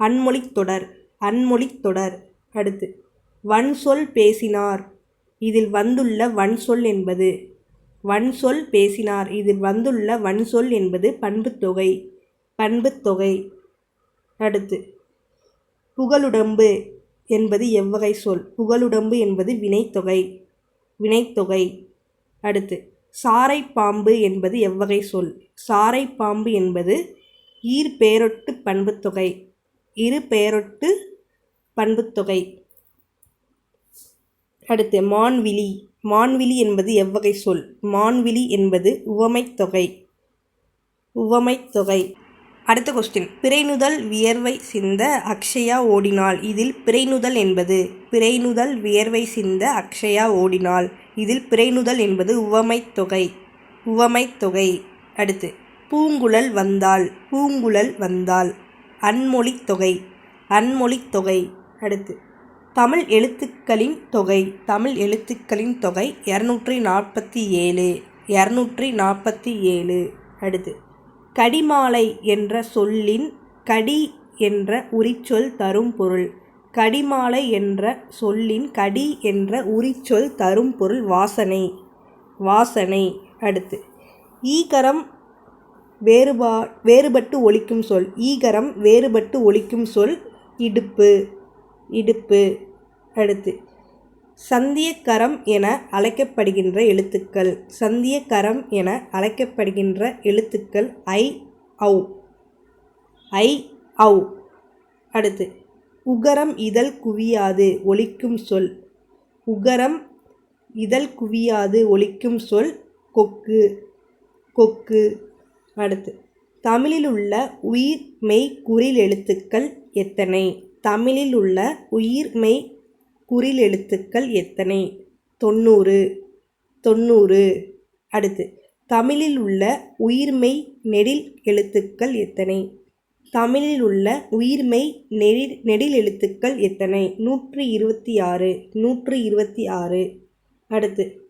அன்மொழித் தொடர். அன்மொழித் தொடர். அடுத்து, வன்சொல் பேசினார். இதில் வந்துள்ள வன்சொல் என்பது. வன்சொல் பேசினார். இதில் வந்துள்ள வன்சொல் என்பது பண்புத்தொகை. பண்புத்தொகை. அடுத்து, புகழுடம்பு என்பது எவ்வகை சொல். புகழுடம்பு என்பது வினைத்தொகை. வினைத்தொகை. அடுத்து, சாரைப்பாம்பு என்பது எவ்வகை சொல். சாரைப்பாம்பு என்பது ஈர்பெயரொட்டு பண்புத்தொகை. இருபெயரொட்டு பண்புத்தொகை. அடுத்து, மான்விழி. மான்விழி என்பது எவ்வகை சொல். மான்விழி என்பது உவமைத்தொகை. உவமைத்தொகை. அடுத்த கொஸ்டின். பிறைநுதல் வியர்வை சிந்த அக்ஷயா ஓடினாள். இதில் பிறைநுதல் என்பது. பிறைநுதல் வியர்வை சிந்த அக்ஷயா ஓடினாள். இதில் பிறைநுதல் என்பது உவமைத்தொகை. உவமைத்தொகை. அடுத்து, பூங்குழல் வந்தாள். பூங்குழல் வந்தாள். அன்மொழித்தொகை. அன்மொழித்தொகை. அடுத்து, தமிழ் எழுத்துக்களின் தொகை. தமிழ் எழுத்துக்களின் தொகை 247. 247. அடுத்து, கடிமாலை என்ற சொல்லின் கடி என்ற உரிச்சொல் தரும் பொருள். கடிமாலை என்ற சொல்லின் கடி என்ற உரிச்சொல் தரும் பொருள் வாசனை. வாசனை. அடுத்து, ஈகரம் வேறுபட்டு ஒலிக்கும் சொல். ஈகரம் வேறுபட்டு ஒலிக்கும் சொல் இடுப்பு. இடுப்பு. அடுத்து, சந்தியக்கரம் என அழைக்கப்படுகின்ற எழுத்துக்கள். சந்தியக்கரம் என அழைக்கப்படுகின்ற எழுத்துக்கள் ஐ ஔ. ஐ ஔ. அடுத்து, உகரம் இதழ் குவியாது ஒலிக்கும் சொல். உகரம் இதழ் குவியாது ஒலிக்கும் சொல் கொக்கு. கொக்கு. அடுத்து, தமிழில் உள்ள உயிர் மெய் குறில் எழுத்துக்கள் எத்தனை. தமிழில் உள்ள உயிர் மெய் குறில் எழுத்துக்கள் எத்தனை. 90. 90. அடுத்து, தமிழில் உள்ள உயிர்மெய் நெடில் எழுத்துக்கள் எத்தனை. தமிழில் உள்ள உயிர்மெய் நெடில் எழுத்துக்கள் எத்தனை. 126. 126. அடுத்து,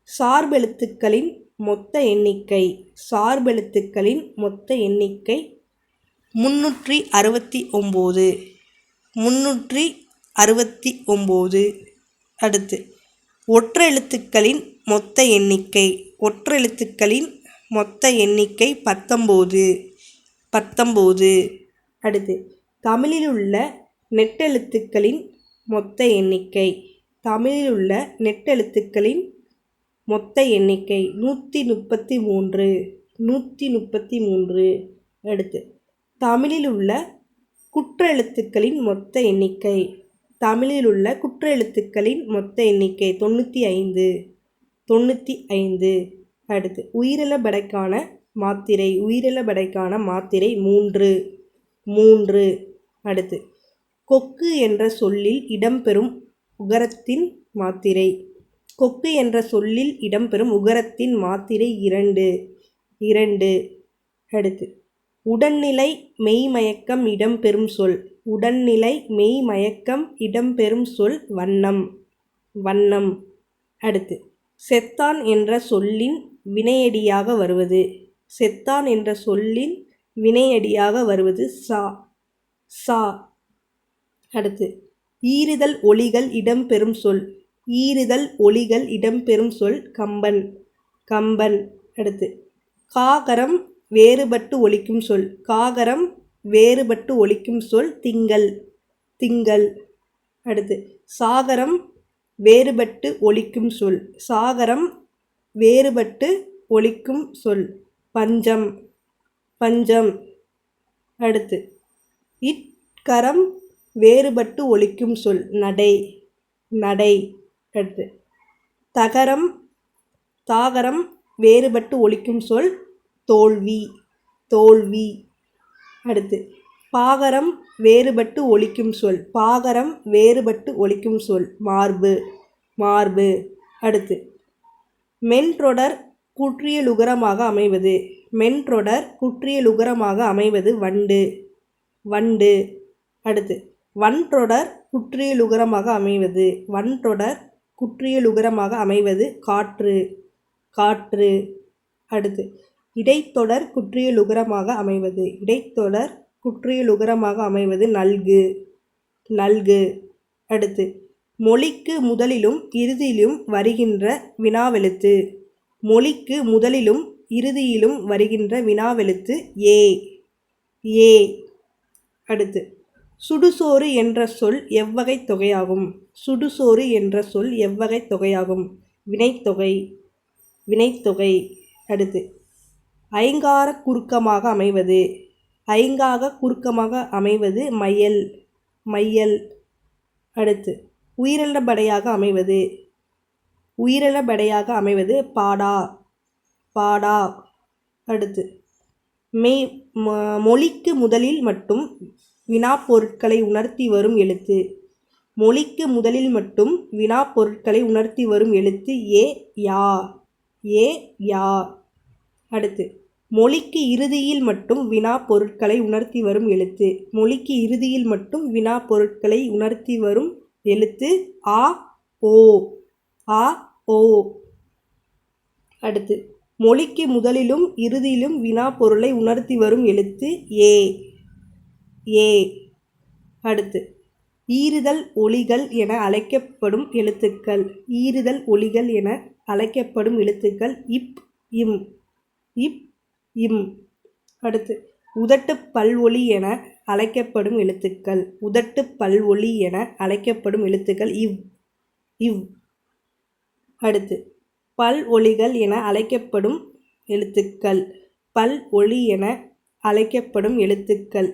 சார்பெழுத்துக்களின் மொத்த எண்ணிக்கை. சார்பெழுத்துக்களின் மொத்த எண்ணிக்கை 369. 369. அடுத்து, ஒற்றெழுத்துக்களின் மொத்த எண்ணிக்கை. ஒற்றெழுத்துக்களின் மொத்த எண்ணிக்கை 19. 19. அடுத்து, தமிழில் உள்ள நெட்டெழுத்துக்களின் மொத்த எண்ணிக்கை. தமிழில் உள்ள நெட்டெழுத்துக்களின் மொத்த எண்ணிக்கை 133. 133. அடுத்து தமிழில் உள்ள குற்றெழுத்துக்களின் மொத்த எண்ணிக்கை. தமிழில் உள்ள குற்றெழுத்துக்களின் மொத்த எண்ணிக்கை 95. அடுத்து உயிரிழபடைக்கான மாத்திரை. உயிரிழபடைக்கான மாத்திரை 3. அடுத்து கொக்கு என்ற சொல்லில் இடம்பெறும் உகரத்தின் மாத்திரை. கொக்கு என்ற சொல்லில் இடம்பெறும் உகரத்தின் மாத்திரை 2. அடுத்து உடல்நிலை மெய்மயக்கம் இடம்பெறும் சொல். உடல்நிலை மெய்மயக்கம் இடம்பெறும் சொல் வண்ணம். அடுத்து செத்தான் என்ற சொல்லின் வினையடியாக வருவது. செத்தான் என்ற சொல்லின் வினையடியாக வருவது சா. அடுத்து ஈறுதல் ஒலிகள் இடம்பெறும் சொல். ஈறுதல் ஒலிகள் இடம்பெறும் சொல் கம்பன். அடுத்து காகரம் வேறுபட்டு ஒலிக்கும் சொல். காகரம் வேறுபட்டு ஒலிக்கும் சொல் திங்கள். அடுத்து சாகரம் வேறுபட்டு ஒலிக்கும் சொல். சாகரம் வேறுபட்டு ஒலிக்கும் சொல் பஞ்சம். அடுத்து இட்கரம் வேறுபட்டு ஒலிக்கும் சொல் நடை. அடுத்து தாகரம் வேறுபட்டு ஒலிக்கும் சொல் தோல்வி. அடுத்து பாகரம் வேறுபட்டு ஒலிக்கும் சொல். பாகரம் வேறுபட்டு ஒலிக்கும் சொல் மார்பு. அடுத்து மென்றொடர் குற்றியலுகரமாக அமைவது. மென்றொடர் குற்றியலுகரமாக அமைவது வண்டு. அடுத்து வன்றொடர் குற்றியலுகரமாக அமைவது. வன்றொடர் குற்றியலுகரமாக அமைவது காற்று. அடுத்து இடைத்தொடர் குற்றியலுகரமாக அமைவது. இடைத்தொடர் குற்றியலுகரமாக அமைவது நல்கு. அடுத்து மொழிக்கு முதலிலும் இறுதியிலும் வருகின்ற வினாவெழுத்து. மொழிக்கு முதலிலும் இறுதியிலும் வருகின்ற வினாவெழுத்து ஏ. அடுத்து சுடுசோறு என்ற சொல் எவ்வகை தொகையாகும். சுடுசோறு என்ற சொல் எவ்வகை தொகையாகும். வினைத்தொகை. அடுத்து ஐங்கார குறுக்கமாக அமைவது. ஐங்காக குறுக்கமாக அமைவது மையல். அடுத்து உயிரிழபடையாக அமைவது. உயிரிழபடையாக அமைவது பாடா. அடுத்து மொழிக்கு முதலில் மட்டும் வினாப்பொருட்களை உணர்த்தி வரும் எழுத்து. மொழிக்கு முதலில் மட்டும் வினாப்பொருட்களை உணர்த்தி வரும் எழுத்து யா. அடுத்து மொழிக்கு இறுதியில் மட்டும் வினாப்பொருட்களை உணர்த்தி வரும் எழுத்து. மொழிக்கு இறுதியில் மட்டும் வினாப்பொருட்களை உணர்த்தி வரும் எழுத்து ஆ ஓ. அடுத்து மொழிக்கு முதலிலும் இறுதியிலும் வினாப்பொருளை உணர்த்தி வரும் எழுத்து ஏ. அடுத்து ஈறுதல் ஒலிகள் என அழைக்கப்படும் எழுத்துக்கள். ஈறுதல் ஒலிகள் என அழைக்கப்படும் எழுத்துக்கள் இம். அடுத்து உதட்டு பல்வொலி என அழைக்கப்படும் எழுத்துக்கள். உதட்டு பல்வொலி என அழைக்கப்படும் எழுத்துக்கள் இவ். அடுத்து பல் ஒலிகள் என அழைக்கப்படும் எழுத்துக்கள். பல் ஒலி என அழைக்கப்படும் எழுத்துக்கள்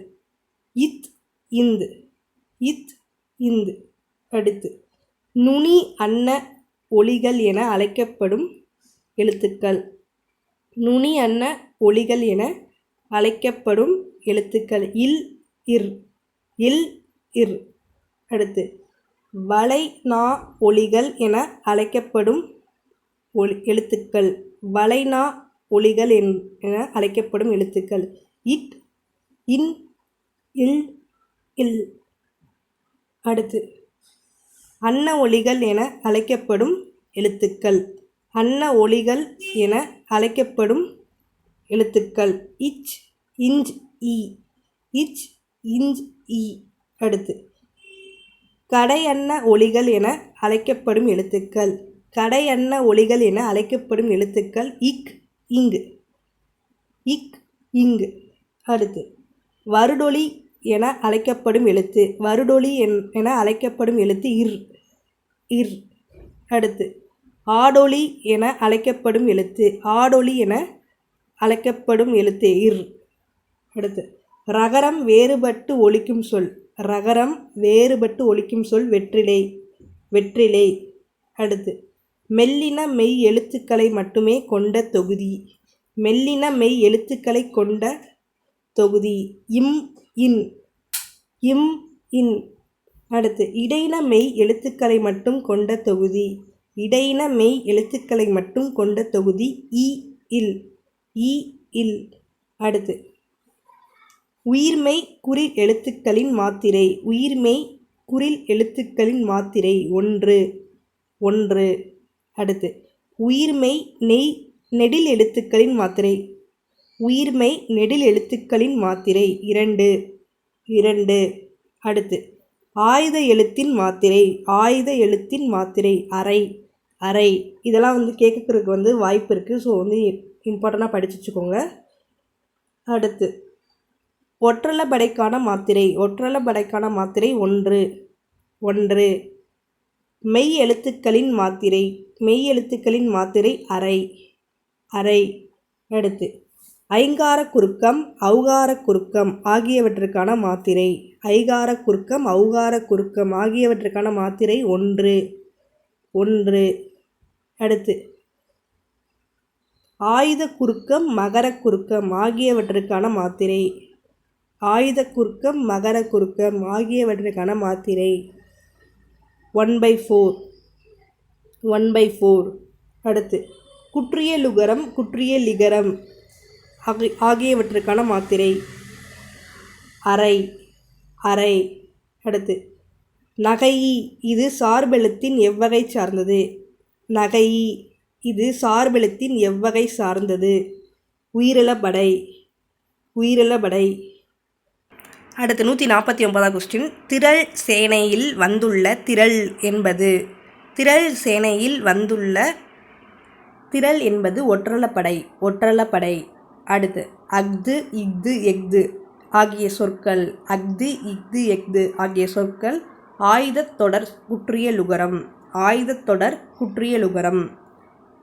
இந்து. அடுத்து நுனி அன்ன ஒலிகள் என அழைக்கப்படும் எழுத்துக்கள். நுனி அன்ன ஒலிகள் என அழைக்கப்படும் எழுத்துக்கள் இல். அடுத்து வளை நா ஒலிகள் என அழைக்கப்படும் எழுத்துக்கள். வளைனா ஒலிகள் என அழைக்கப்படும் எழுத்துக்கள் இன் இல். அடுத்து அன்ன ஒலிகள் என அழைக்கப்படும் எழுத்துக்கள். அன்ன ஒலிகள் என அழைக்கப்படும் எழுத்துக்கள் இஞ்ச் இ. அடுத்து கடையன்ன ஒலிகள் என அழைக்கப்படும் எழுத்துக்கள். கடையன்ன ஒலிகள் என அழைக்கப்படும் எழுத்துக்கள் இங்கு. அடுத்து வருடொலி என அழைக்கப்படும் எழுத்து. வருடொலி என அழைக்கப்படும் எழுத்து இர். அடுத்து ஆடொலி என அழைக்கப்படும் எழுத்து. ஆடொலி என அழைக்கப்படும் எழுத்து இர். அடுத்து ரகரம் வேறுபட்டு ஒலிக்கும் சொல். ரகரம் வேறுபட்டு ஒலிக்கும் சொல் வெற்றிலை. வெற்றிலை. அடுத்து மெல்லின மெய் எழுத்துக்களை மட்டுமே கொண்ட தொகுதி. மெல்லின மெய் எழுத்துக்களை கொண்ட தொகுதி இம் இன். இம் இன். அடுத்து இடையின மெய் எழுத்துக்களை மட்டும் கொண்ட தொகுதி. இடையின மெய் எழுத்துக்களை மட்டும் கொண்ட தொகுதி இ இல். இ இல். அடுத்து உயிர்மெய் குறில் எழுத்துக்களின் மாத்திரை. உயிர்மெய் குறில் எழுத்துக்களின் மாத்திரை ஒன்று. ஒன்று. அடுத்து உயிர்மெய் நெடில் எழுத்துக்களின் மாத்திரை. உயிர்மெய் நெடில் எழுத்துக்களின் மாத்திரை இரண்டு. இரண்டு. அடுத்து ஆயுத எழுத்தின் மாத்திரை. ஆயுத எழுத்தின் மாத்திரை அரை. அரை. இதெல்லாம் கேட்கறதுக்கு வாய்ப்பு இருக்குது. ஸோ இம்பார்ட்டண்ட்டாக படிச்சு வச்சுக்கோங்க. அடுத்து ஒற்றளபடைக்கான மாத்திரை. ஒற்றளபடைக்கான மாத்திரை ஒன்று. ஒன்று. மெய் எழுத்துக்களின் மாத்திரை. மெய் எழுத்துக்களின் மாத்திரை அரை. அரை. அடுத்து ஐங்கார குறுக்கம் ஔகார குறுக்கம் ஆகியவற்றுக்கான மாத்திரை. ஐகார குறுக்கம் ஔகார குறுக்கம் ஆகியவற்றுக்கான மாத்திரை ஒன்று. ஒன்று. அடுத்து ஆயுத குறுக்கம் மகர குறுக்கம் ஆகியவற்றுக்கான மாத்திரை. ஆயுத குறுக்கம் மகர குறுக்கம் ஆகியவற்றுக்கான மாத்திரை 1/4. 1/4. அடுத்து குற்றிய லுகரம் குற்றிய லிகரம் ஆகியவற்றுக்கான மாத்திரை அரை. அரை. அடுத்து நகையி இது சார்பெழுத்தின் எவ்வகை சார்ந்தது. நகையி இது சார்பெழுத்தின் எவ்வகை சார்ந்தது உயிரிழபடை. உயிரிழபடை. அடுத்து 149 கொஸ்டின். திரள் சேனையில் வந்துள்ள திரள் என்பது. திரள் சேனையில் வந்துள்ள திரள் என்பது ஒற்றளப்படை. ஒற்றளப்படை. அடுத்து அஃது இஃது எஃது ஆகிய சொற்கள். அஃது இஃது எஃது ஆகிய சொற்கள் ஆயுதத் தொடர் குற்றிய லுகரம். ஆயுதத் தொடர் குற்றிய லுகரம்.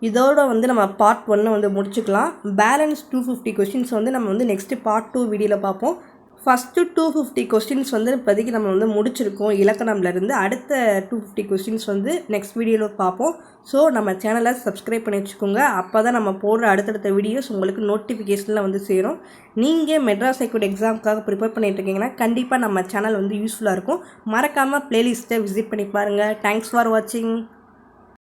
இதோட நம்ம பார்ட் 1 முடிச்சுக்கலாம். பேலன்ஸ் 250 கொஸ்டின்ஸ் நம்ம நெக்ஸ்ட்டு பார்ட் 2 வீடியோவில் பார்ப்போம். ஃபஸ்ட்டு 250 கொஸ்டின்ஸ் இப்போதைக்கு நம்ம முடிச்சிருக்கோம் இலக்கணம்லேருந்து. அடுத்த 250 கொஸ்டின்ஸ் நெக்ஸ்ட் வீடியோவில் பார்ப்போம். ஸோ நம்ம சேனலை சப்ஸ்கிரைப் பண்ணி வச்சுக்கோங்க. அப்போ தான் நம்ம போடுற அடுத்தடுத்த வீடியோஸ் உங்களுக்கு நோட்டிஃபிகேஷனில் சேரும். நீங்கள் மெட்ராஸ் ஹைகோர்ட் எக்ஸாமுக்காக ப்ரிப்பேர் பண்ணிட்டு இருக்கீங்கன்னா கண்டிப்பாக நம்ம சேனல் யூஸ்ஃபுல்லாக இருக்கும். மறக்காமல் ப்ளேலிஸ்ட்டை விசிட் பண்ணி பாருங்கள். தேங்க்ஸ் ஃபார் வாட்சிங்.